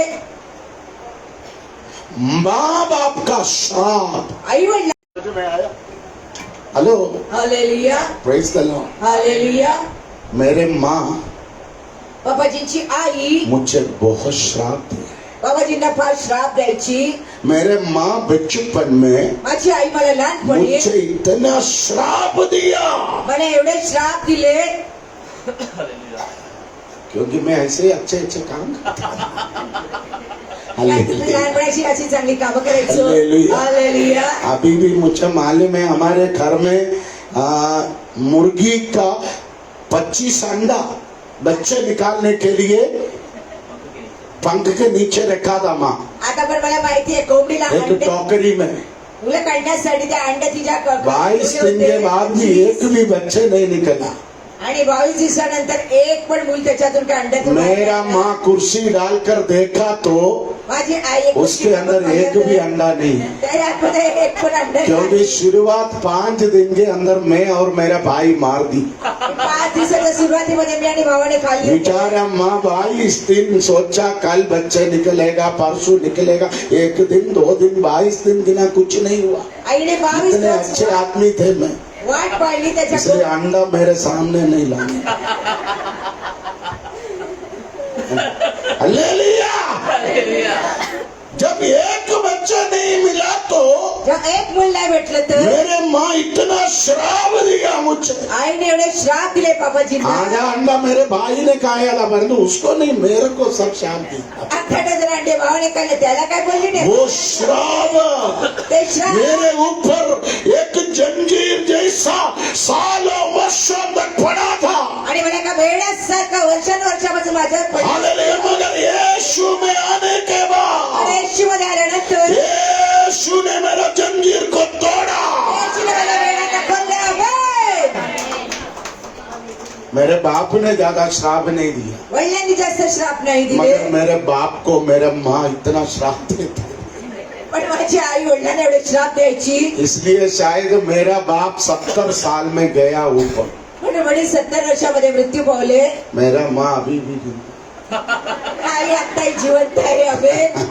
माँ बाप का श्राप। आई वडला. Hello, hallelujah. Praise the Lord. Hallelujah. मेरे माँ बाबाजींची आई मुझे बहुत श्राप दिए। बाबाजींना फार श्राप द्यायची. मेरे माँ बचपन में माझी आई मला लहानपणी मुझे इतना श्राप दिया, मला एवढे श्राप दिले. क्योंकि मैं ऐसे अच्छे अच्छे काम करता काय तुम्ही लहानपणाची अशी चांगली कामं करायचो. हालेलुया. हालेलुया. अभी भी मुझे मालूम है, हमारे घर में मुर्गी का 25 अंडा बच्चे निकालने के लिए पंख के नीचे रखा था माँ, आता पण मला माहिती आहे कोंबडीला एक अंडे टोकरी में। मुलं काढण्यासाठी त्या अंड्या तिच्या 22 दिन के बाद भी एक भी बच्चे नहीं निकला। आणि 22 दिवसानंतर एक पण मूल त्याच्यातून काय अंड्यातून मेरा माँ कुर्सी डालकर देखा तो माझी आई एक उसके अंदर एक भी अंडा नहीं, त्या आतमध्ये एक पण अंडा क्योंकि शुरुआत 5 दिन के अंदर मैं और मेरा भाई मार दी। 5 दिवसाच्या सुरुवातीमध्ये मी आणि भावाने खाल्ली होती. बेचारा माँ 22 दिन सोचा कल बच्चे निकलेगा, परसों निकलेगा, 1 दिन 2 दिन 22 दिन गिना, कुछ नहीं हुआ। आईने 22 इतने अच्छे दिवस आदमी थे मैं, वाट पाळली त्याच्या इसलिए अंडा मेरे सामने नहीं लाने। हालेलुया। जब एक बच्चा नहीं मिला तो जब एक मूल नाही भेटलं तर मेरे माँ इतना श्राप दिया मुझे। आईने एवढे श्राप दिले बाबाजींना. आधा अंडा मेरे भाई ने खाया था, परंतु उसको नहीं, मेरे को सब श्राप दिया। 8 डझन अंडे भावाने खाल्ले, त्याला काय बोलली नाही. वो श्राप ते श्राप मेरे ऊपर एक जंजीर जैसा सालों वर्षों तक पड़ा था। आणि मला का वेड्यासारखा वर्षानुवर्षापासून माझ्यावर पडलं. हालेलुया। मगर यीशु में आने के बाद आणि येशूमध्ये आल्यानंतर यीशु ने मेरा जंजीर को तोड़ा। येशूने मला वेड्याला खोललं. आमेन. मेरे बाप ने ज्यादा श्राप नहीं दिया, वडिलांनी जास्त श्राप नाही दिले, मगर मेरे बाप को मेरे माँ इतना श्राप देते, पण माझी आई वडिलांना एवढे श्राप द्यायची. इसलिए शायद मेरा बाप 70 साल में गया ऊपर, पण वडील 70 वर्षामध्ये मृत्यू पावले. मेरा माँ अभी भी जिंदा. आई आत्ताही जिवंत आहे. Amen.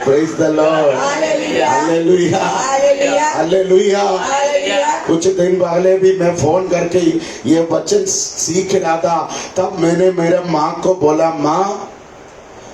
Praise the Lord. Hallelujah. Hallelujah. Hallelujah. Hallelujah. Hallelujah. कुछ दिन पहले भी मैं फोन करके ये वचन सीख रहा था, तब मैंने मेरे माँ को बोला, माँ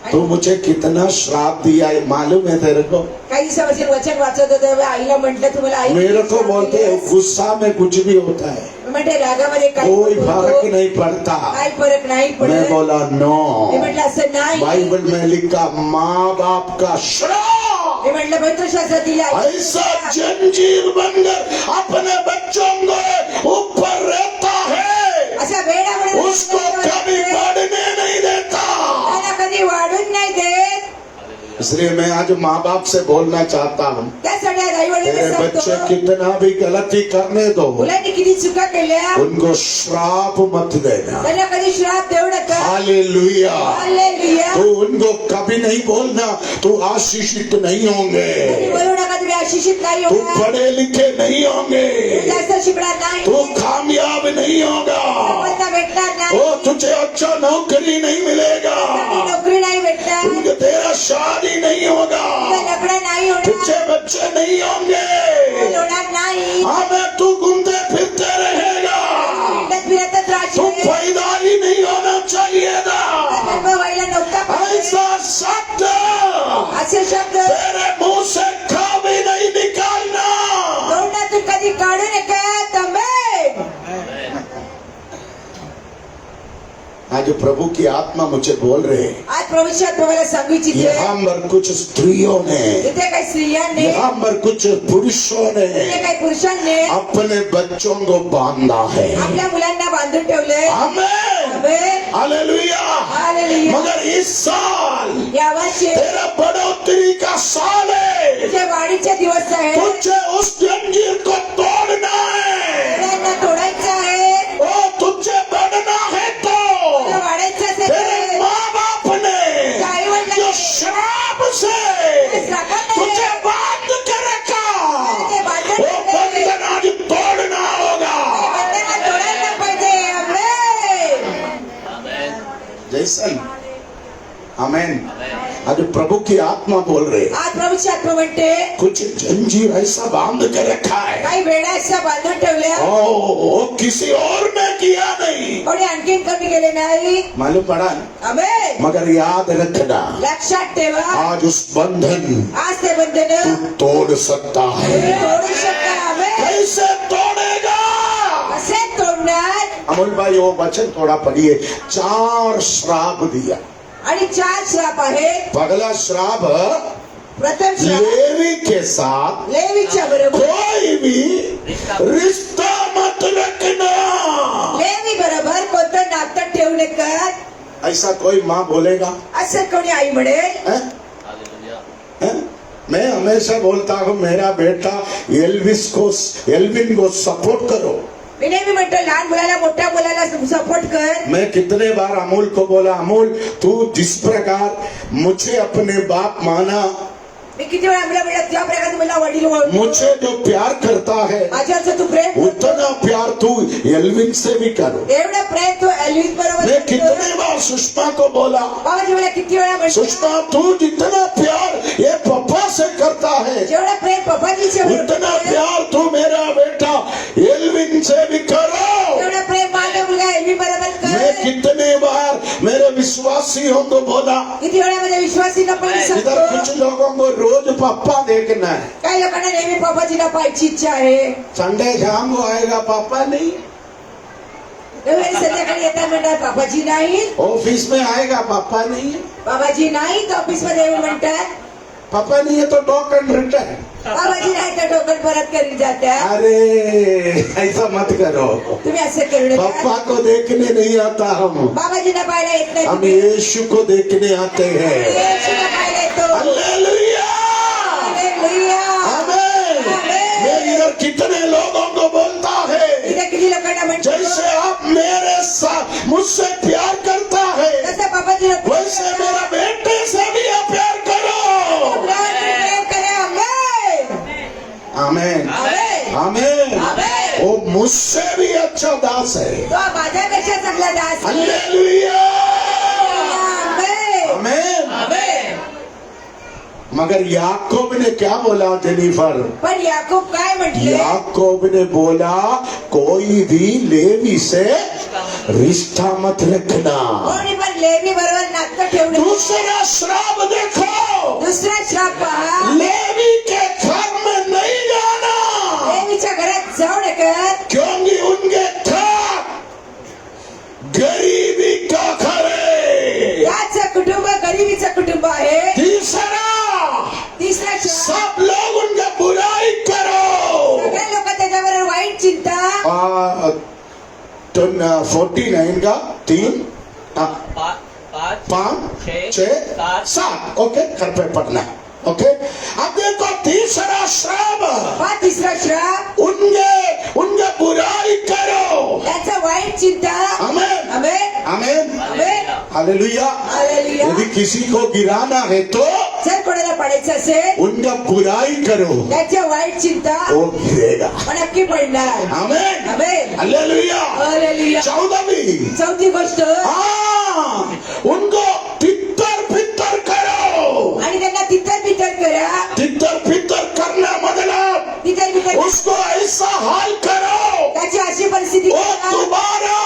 तू मुझे कितना श्राप दिया है मालूम है तेरे को? काही दिवसापासून वचन वाचत होते तेव्हा आईला म्हटलं तुम्हाला आई मेरे को बोलते गुस्सा में कुछ भी होता है, म्हणते रागामध्ये काही कोई होतो, फर्क नहीं पड़ता. काही फरक नाही मैं पडत. बोला नो, मी म्हटलं असं नाही. बाइबल में लिखा माँ बाप का श्राप मी म्हटलं पवित्रशास्त्रात दिली ऐसा जंजीर बनकर अपने बच्चों के ऊपर रहता है, अशा वेळामध्ये उसको कभी बढ़ने नहीं देता. त्याला कधी वाढून नाही देत. इसलिए मैं आज माँ बाप से बोलना चाहता हूँ, त्यासाठी आज आई तेरे वडील बच्चे सांगतो कितना भी गलती करने दो, मुलांनी किती चुका केल्या उनको श्राप मत देना. त्यांना कधी श्राप देऊ नका. हालेलुया. हालेलुया. तो उनको कभी नहीं बोलना तू आशीषित नहीं होंगे, कधी बोलू नका तुम्ही आशिषित नाही तू होणार, पढ़े लिखे नहीं होंगे, तुम्ही जास्त शिकणार नाही, तू कामयाब नहीं होगा, सफलता भेटणार नाही, ओ तुझे अच्छा नौकरी नहीं मिलेगा, चांगली नोकरी नाही भेटणार, तुझे तेरा शादी नहीं होगा, तुझं लग्न नाही तुझे होणार, बच्चे नहीं होंगे, होणार नाही. हमें तू घूमते फिरते रहेगा, फिरत फिरतच राहशील. तू पैदा ही नहीं होना चाहिए था. जन्म व्हायला नव्हता पाहिजे. ऐसा शब्द असे शब्द तेरे मुंह से कभी नहीं निकालना. तोंडातून कधी काढू नका. आमेन. आज प्रभु की आत्मा मुझे बोल रहे हैं, आज प्रभूच्या तुम्हाला सांगू इच्छिते यहाँ पर कुछ स्त्रियों ने, इथे काही स्त्रियांनी यहाँ पर कुछ पुरुषों इथे ने काही पुरुषांनी अपने बच्चों को बांधा है. आपल्या मुलांना बांधून ठेवले. आमेन. आमेन. हालेलुया. हालेलुया. मगर इस साल या वर्षी तेरा बढ़ोतरी का साल है, तुझे वाढीचे दिवस आहेत. तुझे उस जंजीर को तोड़ना है. मुलांना तोडायचं आहे. ओ तुझे बढ़ना है तो तुला वाढायचं असेल तेरे तर माँ बाप ने आई वडिलांनी जो श्राप से तुझे बांध के रखा, वो बंधन आज तोड़ना होगा. बंधनं तोडायला पाहिजे. आमेन. जैसन आमेन. आज प्रभु की आत्मा बोल रहे, आज प्रभूची आत्मा म्हणते कुछ जंजीर ऐसा बांध के रखा है, काही वेळा अशा बांधून ठेवल्या. ओ किसी और ने किया नहीं. कोणी आणखीन कमी केले नाही. मालूम पड़ा ना? आमेन. मगर याद रखना, लक्षात ठेवा आज उस बंधन आज ते बंधन तू तोड़ सकता है. तोडू शकता. आमेन. कैसे तोड़ेगा? कसे तोडणार. अमोल भाई वो वचन थोड़ा पढ़िए. 4 श्राप दिया. आणि 4 श्राप आहेत. पहला श्राप, प्रथम श्राप लेवी के साथ लेवीच्या बरोबर कोई भी रिश्ता मत रखना. लेवी बरोबर कोणतं नातं ठेवू नका. ऐसा कोई माँ बोलेगा? असं कोणी आई म्हणेल. हैं? हैं? मैं हमेशा बोलता हूँ मेरा बेटा एल्विन को सपोर्ट करो. मी नेहमी म्हणतो लहान मुलाला मोठ्या मुलाला सपोर्ट कर. मैं कितने बार अमूल को बोला, अमूल तू जिस प्रकार मुझे अपने बाप माना, मी किती वेळा मुला ज्या प्रकारे तुम्हाला वडील ओळखतो, मुझे जो प्यार करता है माझ्यावर तू प्रेम करतो, उतना प्यार तू एल्विन से भी करो. एवढा प्रेम तू एल्विस बरोबर मैं करतो. कितने बार सुषमा को बोला, बाबाजी मला किती वेळा म्हणतो सुषमा तू जितना प्यार ये पप्पा से करता है, जेवढा प्रेम पप्पाजीच्या बरोबर उतना करतो, प्यार तू मेरा बेटा एल्विन से भी करो. तेवढा प्रेम माझा मुलगा एल्विन बरोबर मैं कर. कितने बार मेरे विश्वासियों को बोला, किती वेळा माझ्या विश्वासी न पण इधर सांगतो. कुछ लोगों को रोज पापा देखना है. काही लोकांना नेहमी पप्पाजीला पाहायची इच्छा आहे. संडे शाम को आएगा पापा नहीं, रविवारी संध्याकाळी येतात म्हणतात बाबाजी नाही, ऑफिस में आएगा पापा नहीं, बाबाजी नाही तर ऑफिस मध्ये येऊन म्हणतात पापा नहीं है तो टोकन रिटर्न. बाबाजी नाही तर टोकन परत करीत जातात. अरे ऐसा मत करो. तुम्ही असं करू नका. पापा को देखने नहीं आता हम बाबाजींना पाहायला येत नाही. हम यीशु को देखने आते हैं. येशूला पाहायला येतो. हालेलुया. हालेलुया. आमेन. आमेन. मैं इधर कितने लोगों को बोलता है, इथे किती लोकांना म्हणतो जैसे आप मेरे साथ मुझसे प्यार करता है जैसे बाबाजी लोग वैसे मेरा बेटे से भी आप प्यार करो। प्रेम करें। आमेन आमेन आमेन। आमेन। वो मुझसे भी अच्छा दास है। तो माझ्यापेक्षा चांगला दास आहे. Hallelujah amen amen. आमेन. मगर याकूब ने क्या बोला जेनिफर? पण याकूब काय म्हटले? याकूब ने बोला कोई भी लेवी से रिश्ता मत रखना। कोणी पण लेवी बरोबर नातं ठेवलं. दूसरा श्राप देखो, दुसरा श्राप पहा. लेवी के घर में नहीं जाना, लेवीच्या घरात जाऊ नका. क्योंकि उनके घर गरीबी का घर है। याचं कुटुंब गरिबीचं कुटुंब आहे. तिसरा श्राप सब लोग उनका बुराई करो। सगळे लोक त्याच्यावर वाईट चिंता. 49 का 3 पाँच 5 छः, 6 7 ओके घर पे पढ़ना ओके। अब देखो तीसरा श्राप, हा तिसरा श्राप उनके बुराई करो। त्याचा वाईट चिंता. आमेन amen amen amen. Hallelujah. Hallelujah. यदि किसी को गिराना है तो जर कोणाला पडायचं असेल उनका बुराई करो, त्याच्या वाईट चिंता वो गिरेगा। पण नक्की पडणार. आमेन आमेन हालेलुया। हालेलुया. 14वीं, चौथी गोष्ट हाँ उनको तितर फितर करो। आणि त्यांना तितर बितर करा. तितर फितर करना मतलब तितर बितर उसको ऐसा हाल करो त्याची अशी परिस्थिती वो करा. दोबारा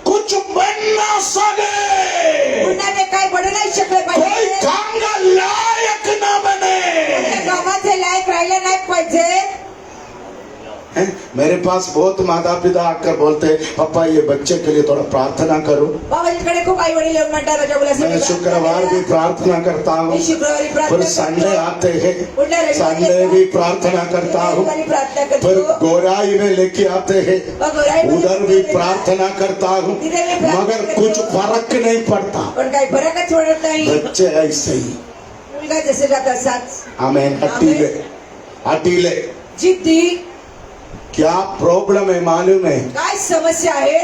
कुछ बन ना सके, पुन्हा ते काय बनू नाही शकले कोई पाहिजे. काम का लायक ना बने। त्या कामाचे लायक राहिले नाही पाहिजे. हैं? मेरे पास बहुत माता पिता आकर बोलते हैं पापा ये बच्चे के लिए थोड़ा प्रार्थना करो। बाबाजीकडे खूप आई वडील येऊन म्हणतात माझ्या मैं मुलासाठी शुक्रवार भी प्रार्थना करता हूँ, मी शुक्रवारी फिर प्रार्थना संडे करतो. आते हैं पुढल्या रविवारी संडे येतात. भी प्रार्थना करता हूँ, रविवारी प्रार्थना फिर करतो. गोराई में लेके आते हैं मग गोराईमध्ये उधर भी प्रार्थना करता हूँ, तिथे मी प्रार्थना मगर करतो. कुछ फर्क नहीं पड़ता। पण काही फरकच पडत नाही. बच्चे ऐसे ही मुलगा जसे जात असाच आमेन हटीले। जिद्दी. क्या प्रॉब्लम है मालूम है? काय समस्या आहे?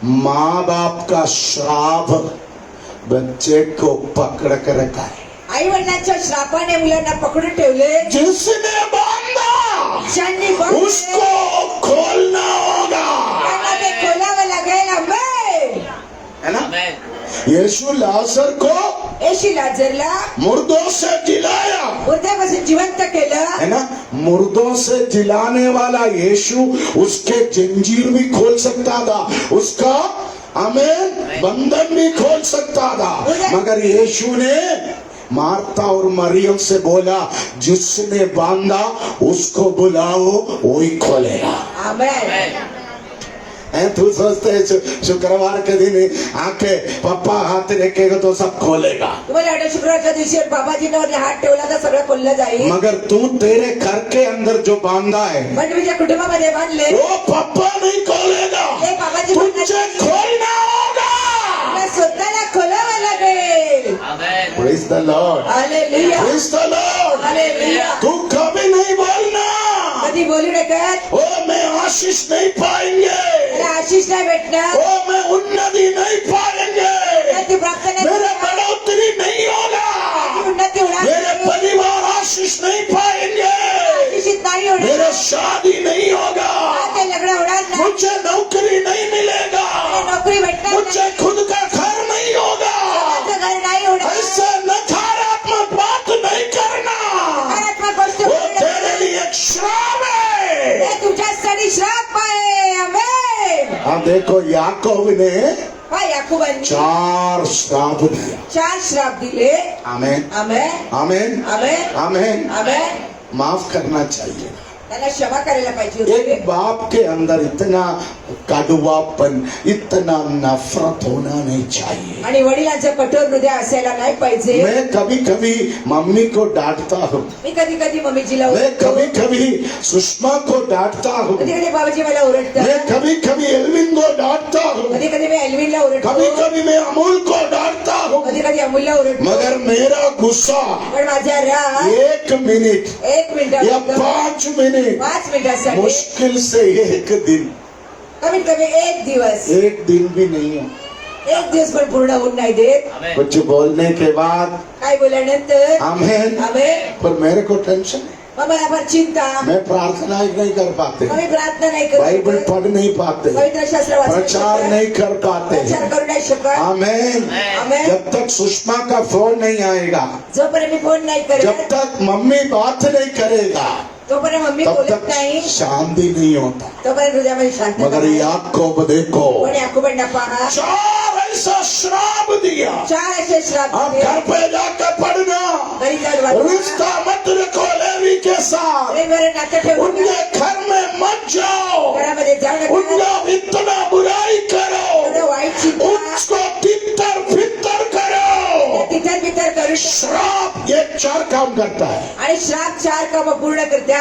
माँ बाप का श्राप बच्चे को पकड़ कर रखा है। आई वडिलांच्या श्रापाने मुलांना पकडून ठेवले. जिसने बांधा ज्यांनी बांधले, उसको खोलना होगा, त्यांना ते खोलावं लागेल. आमेन है ना? आमेन यीशु लाजर को येशू लाजरला मुर्दों से जिलाया, मुर्द्यापासून जिवंत केलं. है ना? मुर्दों से जिलाने वाला यीशु उसके जंजीर भी खोल सकता था, उसका आमेन बंधन भी खोल सकता था, मगर यीशु ने मार्ता और मरियम से बोला जिसने बांधा उसको बुलाओ वही खोलेगा। आमेन. तू सोचते है शुक्रवार के दिन आके पप्पा हाथ रखेगा तो सब खोलेगा, तुम्हाला आठवतं शुक्रवारच्या दिवशी बाबाजींवर हात ठेवला तर सगळं खोललं जाईल. मगर तू तेरे घर के अंदर जो बांधा है पण तुझ्या कुटुंबामध्ये बांधले वो पप्पा नहीं खोलेगा, ते बाबाजी तुझे खोलना होगा। तुला स्वतःला खोलावं लागेल. Amen Praise the Lord, hallelujah Praise the Lord। Hallelujah. तू कभी नहीं बोलना कधी बोलू नका. ओ मैं आशीष नहीं पाएंगे, त्याला आशीष नाही भेटणार. ओ मैं उन्नति नहीं पाएंगे, उन्नती प्राप्त नाही मेरे होणार. बढ़ोतरी नहीं होगा, उन्नती होणार मेरे नाही. परिवार आशीष नहीं पाएंगे, आशिषित नाही होणार. मेरा शादी नहीं होगा, ते लग्न होणार नाही. मुझे नौकरी नहीं मिलेगा, नोकरी भेटणार मुझे नाही. खुद का घर नहीं होगा। स्वतःचं घर नाही होणार. ऐसे नकारात्मक बात नहीं करना, नकारात्मक गोष्टी वो बोलू तेरे नका. लिए एक श्राप है। ते तुझ्यासाठी श्राप आहे. आमेन. हाँ देखो याकूब ने हा याकूबांनी 4 श्राप दिया। 4 श्राप दिले. आमेन आमेन आमेन आमेन आमेन। आमेन. माफ करना चाहिए। त्यांना क्षमा करायला पाहिजे होती. एक बाप के अंदर इतना कड़वापन, इतना नफरत होना नहीं चाहिए। आणि वडिलांचं कठोर हृदय असायला नाही पाहिजे. मैं कभी कभी मम्मी को डांटता हूँ, मी कधी कधी मम्मीजीला मैं ओरडतो. कभी कभी सुषमा को डांटता हूँ, कधी कधी बाबाजी मला मैं ओरडतात. कभी कभी एल्विन को डांटता हूँ, कधी कधी मी एल्विनला ओरडतो. कभी कभी मैं अमूल को डांटता हूँ, कधी कधी अमूल्यला ओरडतो. मगर मेरा गुस्सा पण माझा राग 1 मिनट 1 या मिनिट 5 मिनट, 5 मिनिटासाठी मुश्किल से 1 दिन कमीत कमी एक दिवस, एक दिन भी नहीं हो. एक दिवस पण पूर्ण होऊन नाही देत. आमेन. कुछ बोलने के बाद काय बोलल्यानंतर आमेन. आमेन. पर मेरे को टेंशन है. मग मला फार चिंता, मैं प्रार्थना ही नहीं कर पाते, आम्ही प्रार्थना नाही करू बाइबल शकत, पढ़ नहीं पाते, पवित्र शास्त्र वाचू प्रचार शकत, नहीं कर पाते. प्रचार करू नाही शकत. आमेन. आमेन. जब तक सुषमा का फोन नहीं आएगा, जोपर्यंत मी फोन नाही जब करत, तक मम्मी बात नहीं करेगा, तोपर्यंत मम्मी तब बोलत तक नाही, शांति नहीं होता. तोपर्यंत हृदयामध्ये शांतता मगर नाही. याकूब देखो, पण याकोबांना पहा, 4 ऐसा श्राप दिया. 4 असे श्राप आप दिले. घर पे जाकर पढ़ना. घरी जाऊन वाचा. रिश्ता मत रखो लेवी के साथ. प्रेमाने नातं ठेवू उनके नका. घर में मत जाओ. घरामध्ये जाऊ नका. उनका इतना बुराई करो, एवढं वाईट चिंता, उसको तितर फितर करो. तिथं बितर करू शकता. श्राप ये 4 काम करता है. आणि श्राप 4 काम पूर्ण करतात.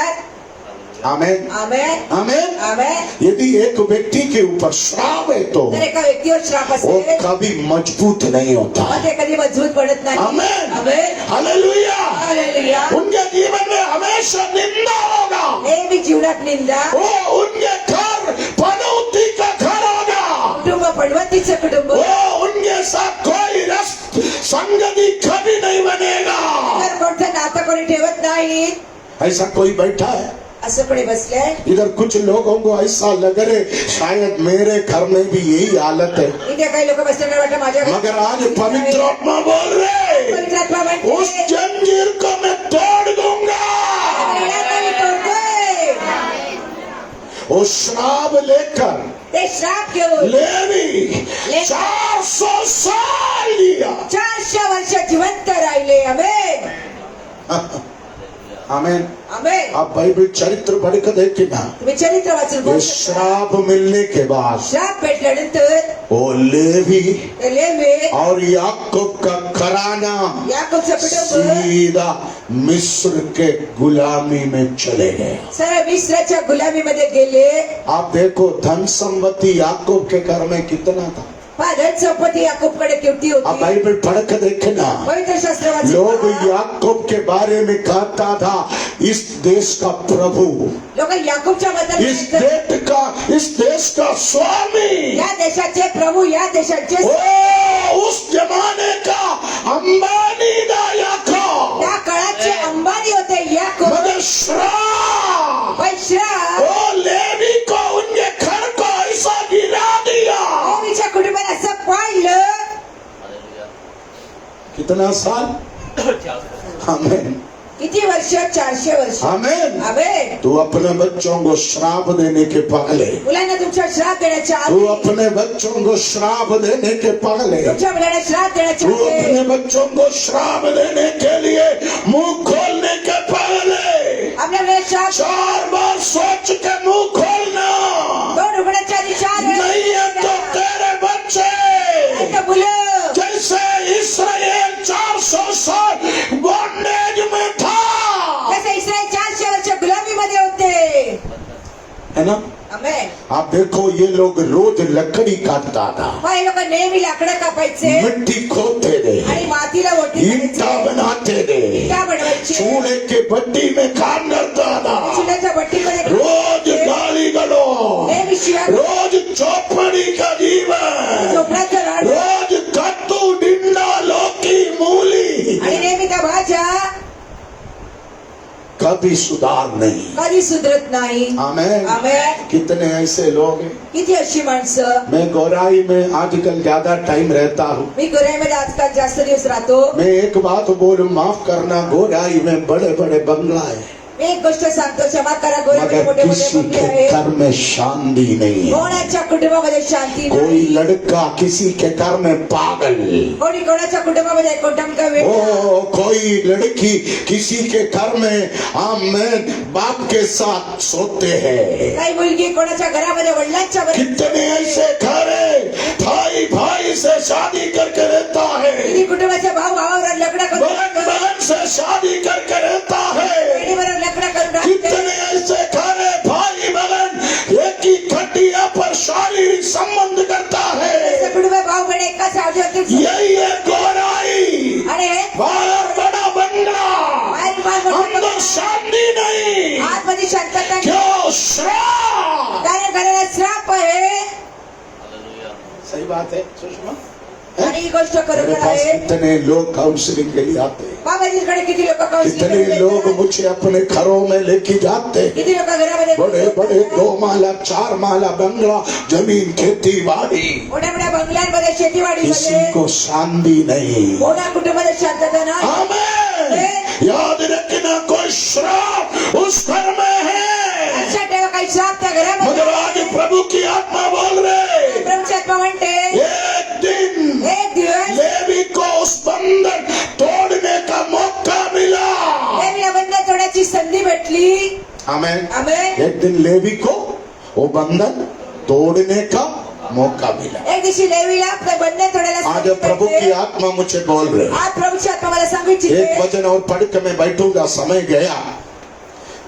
आमेन. आमेन. आमेन. आमेन. यदि एक व्यक्ति के ऊपर श्राप है तो तर एका व्यक्तीवर श्राप वो असेल, कभी मजबूत नहीं होता. मग ते कधी मजबूत पडत नाही. आमेन. आमेन. हालेलुया. हालेलुया. उनके जीवन में हमेशा निंदा होगा. नेहमी जीवनात निंदा, वो उनके घर पनौती का घर होगा. कुटुंब पडवतीचं कुटुंब, वो उनके साथ कोई संगति कभी नहीं बनेगा. तर कोणतं नातं कोणी ठेवत नाही. ऐसा कोई बैठा है असं कोणी बसलंय. इधर. कुछ लोगों को ऐसा लग रहे शायद मेरे घर में भी यही हालत है. इथे काही लोक बसलेले वाटतं माझ्या घरी. मगर आज पवित्र आत्मा बोल रहे, पवित्र आत्मा उस म्हणते, जंजीर को मैं तोड़ दूंगा. "याला मी तोडतोय." वो श्राप लेकर ते श्राप घेऊन लेवी 400 साल दिया. 400 वर्ष जिवंत राहिले. आमेन. आमेन. आमेन. आप बाइबल चरित्र पढ़ कर देखे ना. तुम्ही चरित्र वाचून ये बघू शकता. श्राप मिलने के बाद श्राप भेटल्यानंतर वो लेवी ते लेवी और याकूब का घराना याकोबचं कुटुंब सीधा मिस्र के गुलामी में चले गए. सरळ मिस्राच्या गुलामीमध्ये गेले. आप देखो धन संपत्ति याकूब के घर में कितना था. धन संपत्ती याकोबकडे किती आप होती. बाइबल पढ़ कर देखना. पवित्र शास्त्र वाचून लोग पहा. याकूब के बारे में कहता था इस देश का प्रभु, लोक याकोबच्या इस देश का स्वामी, या देशाचे प्रभू, या देशाचे ओ उस जमाने का अंबानी दा याकूब. त्या काळाचे अंबानी होते याकोब. मगर श्राप पण श्राप ओ लेवी को उनके घर को ऐसा गिरा दिया. लेवीच्या कुटुंबाला असं पाडलं. कितना साल. आमेन. किती वर्ष. 400 वर्ष. आमेन. आमेन. तू अपने बच्चों को श्राप देने के पहले, मुलांना तुमच्या श्राप देण्याच्या तू आधी, अपने बच्चों को श्राप देने के पहले, तुमच्या मुलांना श्राप देण्याच्या तू आधी, अपने बच्चों को श्राप देने के लिए मुंह खोलने के पहले आपल्या मुलाला श्राप 4 बार सोच के मुंह खोलना. 2 उघडायच्या आधी 4 नहीं है तो तेरे बच्चे मुलं जैसे इसराइल 400 साल बॉन्डेज में था, जसे इस्रायल 400 वर्ष गुलामीमध्ये होते. है ना. आमेन. आप देखो ये लोग रोज लकड़ी काटता था, हे लोक नेहमी लाकडं कापायचे मिट्टी खोदते थे, आणि मातीला ओटी ईंटा बनाते थे, इटा बनवायचे. चूल्हे के भट्टी में काम करता था. चुल्याच्या भट्टीमध्ये रोज गाली गलो, नेहमी शिव्या, रोज चौपड़ी का जीवन, झोपड्याचं राड रोज कद्दू डिंडा लौकी मूली, आणि नेहमी त्या भाज्या कभी सुधार नहीं. कधी सुधरत नाही. आमेन. आमेन. कितने ऐसे लोग हैं. किती अशी माणसं. मैं गौराई में आजकल ज्यादा टाइम रहता हूँ. मी गोराईमध्ये आजकाल जास्त दिवस राहतो. मैं एक बात बोलूं, माफ करना, गौराई में बड़े बड़े बंगला है, मी एक गोष्ट सांगतो, क्षमा करा. गोराईमध्ये मगर मोठे मोठे किसी बंगले के आहेत. घर में शांति नहीं है. कोणाच्या कुटुंबामध्ये शांती कोई नाही. लड़का किसी के घर में पागल, कोणी कोणाच्या कुटुंबामध्ये कोटमका वेळ, ओ कोई लड़की किसी के घर में आमेन बाप के साथ सोते हैं. काही मुलगी कोणाच्या घरामध्ये वडिलांच्या बरोबर, कितने ऐसे घर है भाई भाई से शादी करके रहता है, किती कुटुंबाचे भाऊ भावावर लग्न करून बहन बहन से शादी करके रहता है. बहिणीबरोबर लग्न करून राहते. कितने ऐसे घर है भाई बहन एक ही खटिया पर शारीरिक संबंध करता है. असे कुटुंब भाऊ बहीण एकाच आवडीवरती यही है गौराई. आणि बाहर बड़ा बंगला, अंदर शांति नहीं. आतमध्ये शांतता नाही. क्यों. श्राप. कारण घराला श्राप आहे. सही बात है सुषमा? आणि ही गोष्ट मेरे खरोखर पास आहे. कितने लोग काउंसलिंग के लिए आते हैं, बाबाजींकडे किती लोक कितने लोग मुझे अपने घरों में लेके जाते हैं. किती लोक घरामध्ये बड़े बड़े 2 माला 4 माला बंगला, जमीन, खेती बाड़ी, मोठ्या मोठ्या बंगल्यांमध्ये किसी शेतीवाडीमध्ये को शांति नहीं. मोठ्या कुटुंबामध्ये शांतता नाही. आमेन. याद रखना, कोई श्राप उस घर में है, लक्षात ठेवा काही श्राप त्या मगर घरामध्ये. आज प्रभु की आत्मा बोल रहे, प्रभूची आत्मा म्हणते एक दिन एक दिवस लेवी को उस बंधन तोड़ने का मौका मिला. लेवीला बंधन तोडण्याची संधी भेटली. आमेन. आमेन. एक दिन लेवी को वो बंधन तोड़ने का मौका मिला. एक दिवशी लेवीला आपलं बंधन तोडायला आज संधी प्रभु भेटली. की आत्मा मुझे बोल रहे, आज प्रभूची आत्मा मला सांगू एक इच्छिते. वचन और पढ़ के मैं बैठूंगा, समय गया.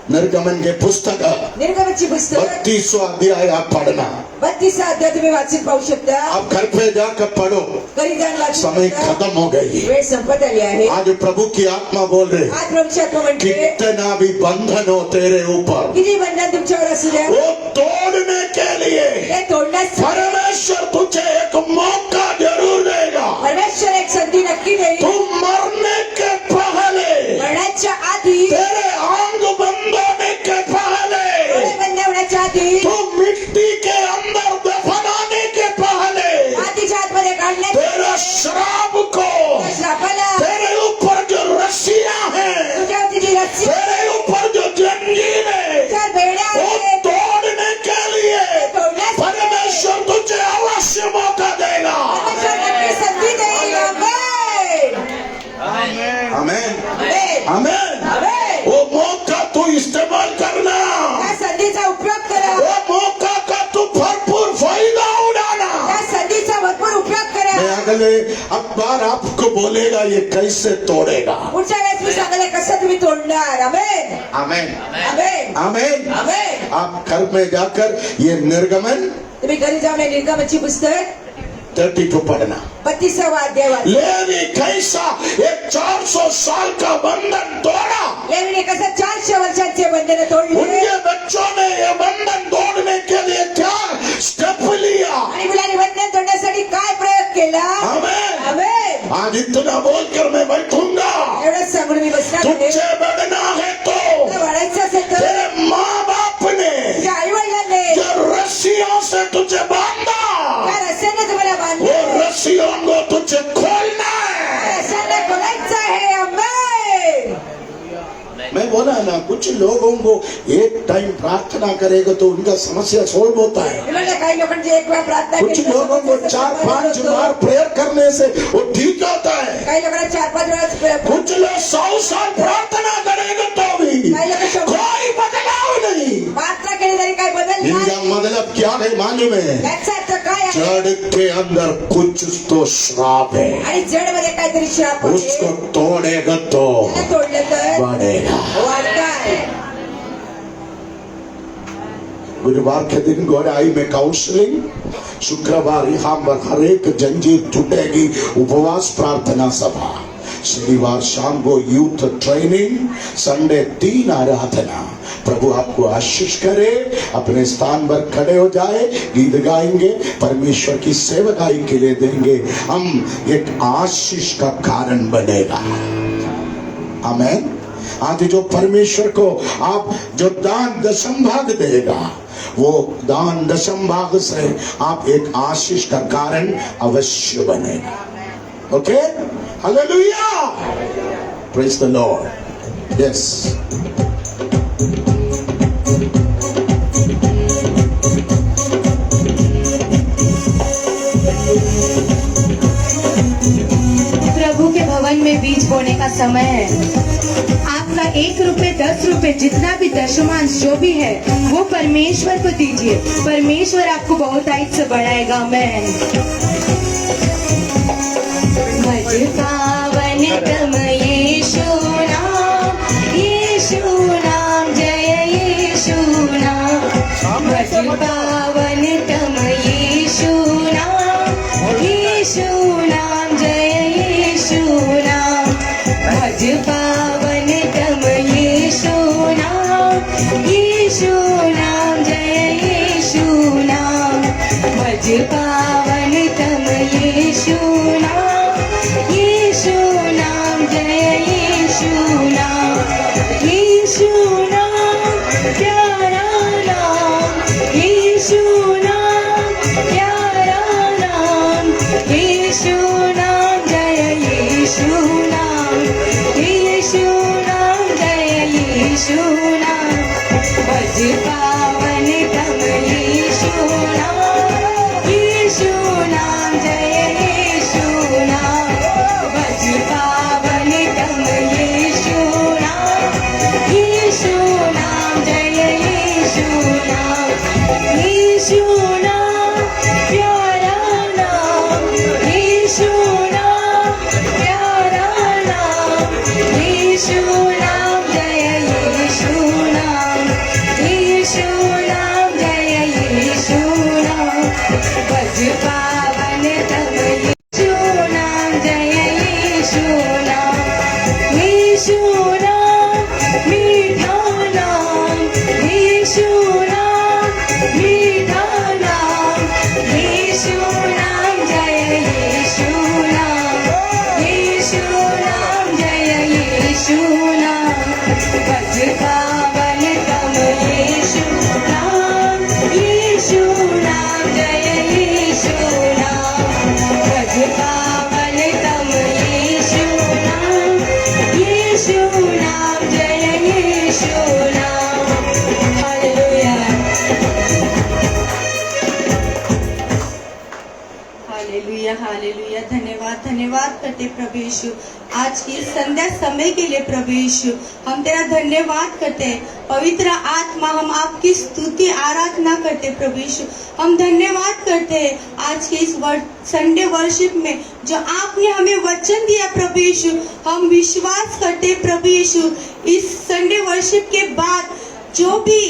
निर्गमन के पुस्तक निर्गमनची पुस्तक 32वां अध्याय आप पढ़ना. 32 अध्याय तुम्ही वाचित पाहू शकता. आप घर पे जाकर पढ़ो, घरी जाऊन वाचू समय शकता. खत्म हो गई. वेळ संपत आली आहे. आज प्रभु की आत्मा बोल रहे, आज प्रभूची आत्मा म्हणते कितना भी बंधन हो तेरे ऊपर, किती बंधन तुमच्यावर असू द्या, वो तोड़ने के लिए ते तोडण्यास परमेश्वर तुझे एक मौका जरूर देगा. परमेश्वर एक संधी नक्की देईल. तुम मरने के पहले, मरण्याच्या आधी, तेरे अंग बंधने के पहले, डोळे बंद होण्याच्या आधी, तुम मिट्टी के अंदर दफनाने के पहले, मातीच्या आतमध्ये काढण्यात तेरा श्राप को, त्या श्रापाला, तेरे ऊपर जो रस्सियां हैं, तुझ्यावरती जी रस्सी, तेरे ऊपर जो जंजीर है, तुझ्यावर बेड्या वो आहेत, तोड़ने के लिए ते तोडण्यास परमेश्वर तुझे अवश्य मौका देगा. परमेश्वर नक्की संधी देईल. आमेन. आमेन. आमेन. आमेन. आमेन. वो मौका तू इस्तेमाल करना, त्या संधीचा उपयोग करा. वो मौका का तू भरपूर फायदा उठाना. त्या संधीचा भरपूर उपयोग करा. मैं अगले अखबार आपको बोलेगा ये कैसे तोड़ेगा. पुढच्या वेळेस मी सांगले कसं तुम्ही तोडणार. आमेन. आमेन. आमेन. आमेन. आमेन. आप घर में जाकर ये निर्गमन तुम्ही घरी जाऊन हे निर्गमनची पुस्तक 32 पढ़ना. 32वां अध्याय वाचा. लेवी कैसा एक 400 साल का बंधन तोड़ा, लेवीने कसं 400 वर्षांचे बंधन तोडले उनके बच्चों ने ये बंधन तोड़ने के लिए क्या स्टेप लिया. आणि मुलांनी बंधन तोडण्यासाठी काय प्रयोग केला. आमेन. आमेन. आज इतना बोलकर मैं बैठूंगा. एवढंच सांगून मी बसणार आहे. तुझे बढ़ना है तो तुला वाढायचं असेल तर तेरे माँ बाप ने तुझ्या आई वडिलांनी जो रस्सियों से तुझे बांधा, त्या रस्त्याने तुम्हाला वो बांधले. रस्सियों को तुझे खोलना है. रस्त्याने खोलायचं आहे. आमेन. मैं बोला ना, कुछ लोगों को एक टाइम प्रार्थना करेगा तो उनका समस्या सॉल्व होता है. मी म्हणलं काही लोकांची एक वेळा प्रार्थना कुछ केली तर लोगों को समस्या 4-5 होतो. बार प्रेयर करने से वो ठीक होता है. काही लोकांना 4-5 वेळा कुछ लोग 100 साल प्रार्थना करेगा तो भी काही लोक कोई बदलाव नहीं. प्रार्थना केली तरी काय बदल इनका नाही. मतलब क्या है मालूम है? याचा अर्थ काय आहे. जड़ के अंदर कुछ तो श्राप है, आणि जड मध्ये काहीतरी श्राप उसको आहे. तोड़ेगा तो त्याला तोडलं तर बढ़ेगा. वाढताय. गुरुवार के दिन गोराई में काउंसलिंग, शुक्रवार यहाँ पर हर एक जंजीर टूटेगी, उपवास प्रार्थना सभा, शनिवार शाम को यूथ ट्रेनिंग, संडे 3 आराधना. प्रभु आपको आशीष करे. अपने स्थान पर खड़े हो जाए, गीत गाएंगे, परमेश्वर की सेवकाई के लिए देंगे. हम एक आशीष का कारण बनेगा. आमेन. आज जो परमेश्वर को आप जो दान दशम भाग देगा, वो दान दशम भाग से आप एक आशीष का कारण अवश्य बनेगा. Okay, hallelujah, praise the lord. Yes. प्रभु के भवन में बीज बोने का समय है. आपका 1 रुपए 10 रुपए जितना भी दशमांश जो भी है वो परमेश्वर को दीजिए. परमेश्वर आपको बहुतायत से बढ़ाएगा. आमेन. भज पावन तम यीशु नाम, जय यीशु नाम. भज पावन तम यीशु नाम, जय यीशु नाम. भज पावन तम यीशु नाम, जय यीशु नाम. भज पावन तम नाम, यीशु नाम, जय यीशु नाम, यीशु नाम, प्यारा नाम, यीशु नाम, प्यारा नाम, यीशु नाम, जय यीशु नाम, यीशु नाम, जय यीशु नाम, भज पावन तम यीशु नाम, यीशु नाम, जय यीशु नाम, भज पावन तम यीशु नाम, यीशु नाम, जय यीशु नाम, यीशु नाम, प्यारा नाम, यीशु नाम, प्यारा नाम, यीशु नाम, जय यीशु नाम, यीशु नाम, जय यीशु नाम, भज पावन तम यीशु नाम, जय यीशु नाम, यीशु नाम, मीठा नाम, यीशु नाम, मीठा नाम, यीशु नाम, जय यीशु नाम, यीशु नाम, जय यीशु नाम, भज पावन तम यीशु नाम, यीशु नाम, जय यीशु नाम, भज पावन तम यीशु नाम, यीशु नाम, जय यीशु नाम। Hallelujah, hallelujah, hallelujah. धन्यवाद, धन्यवाद करते प्रभु यीशु आज की संध्या समय के लिए। प्रभु यीशु हम तेरा धन्यवाद करते हैं। पवित्र आत्मा हम आपकी स्तुति आराधना करते प्रभु यीशु। हम धन्यवाद करते हैं आज के इस संडे वर्शिप में जो आपने हमें वचन दिया प्रभु यीशु। हम विश्वास करते प्रभु यीशु इस संडे वर्शिप के बाद जो भी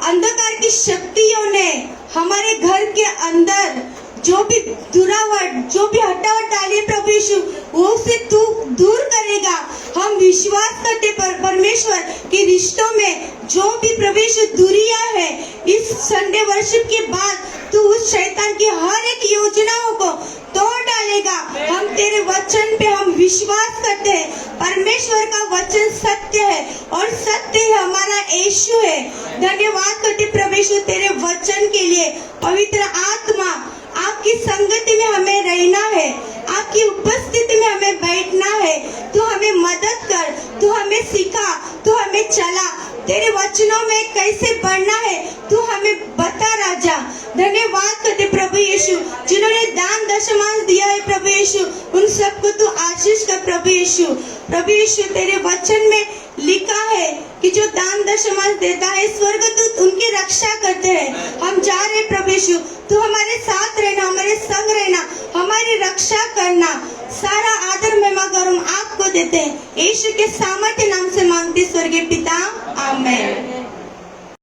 अंधकार की शक्तियों ने हमारे घर के अंदर जो भी दुरावट, जो भी हटावट डाली है प्रभु यीशु, वो से तू दूर करेगा। हम विश्वास करते परमेश्वर कि रिश्तों में जो भी प्रभु यीशु दूरियां है, इस संडे वर्शिप के बाद तू उस शैतान की हर एक योजनाओं को तोड़ डालेगा। हम तेरे वचन पे हम विश्वास करते हैं। परमेश्वर का वचन सत्य है और सत्य ही हमारा यीशु है। धन्यवाद करते प्रभु यीशु तेरे वचन के लिए। पवित्र आत्मा आपकी संगति में हमें रहना है, आपकी उपस्थिति में हमें बैठना है। तू हमें मदद कर, तू हमें सिखा, तू हमें चला। तेरे वचनों में कैसे बढ़ना है तू हमें बता राजा। धन्यवाद करते प्रभु यीशु जिन्होंने दान दशमांश दिया है प्रभु यीशु, उन सबको तू आशीष कर प्रभु यीशु। प्रभु यीशु तेरे वचन में लिखा है कि जो दान दशमांश देता है स्वर्गदूत उनकी रक्षा करते हैं। हम जा रहे प्रभु यीशु, तू हमारे साथ रहना, हमारे संग रहना, हमारी रक्षा करना। सारा आदर महिमा गौरव आपको देते हैं। यीशु के सामर्थ्य नाम से मांगते स्वर्गीय पिता।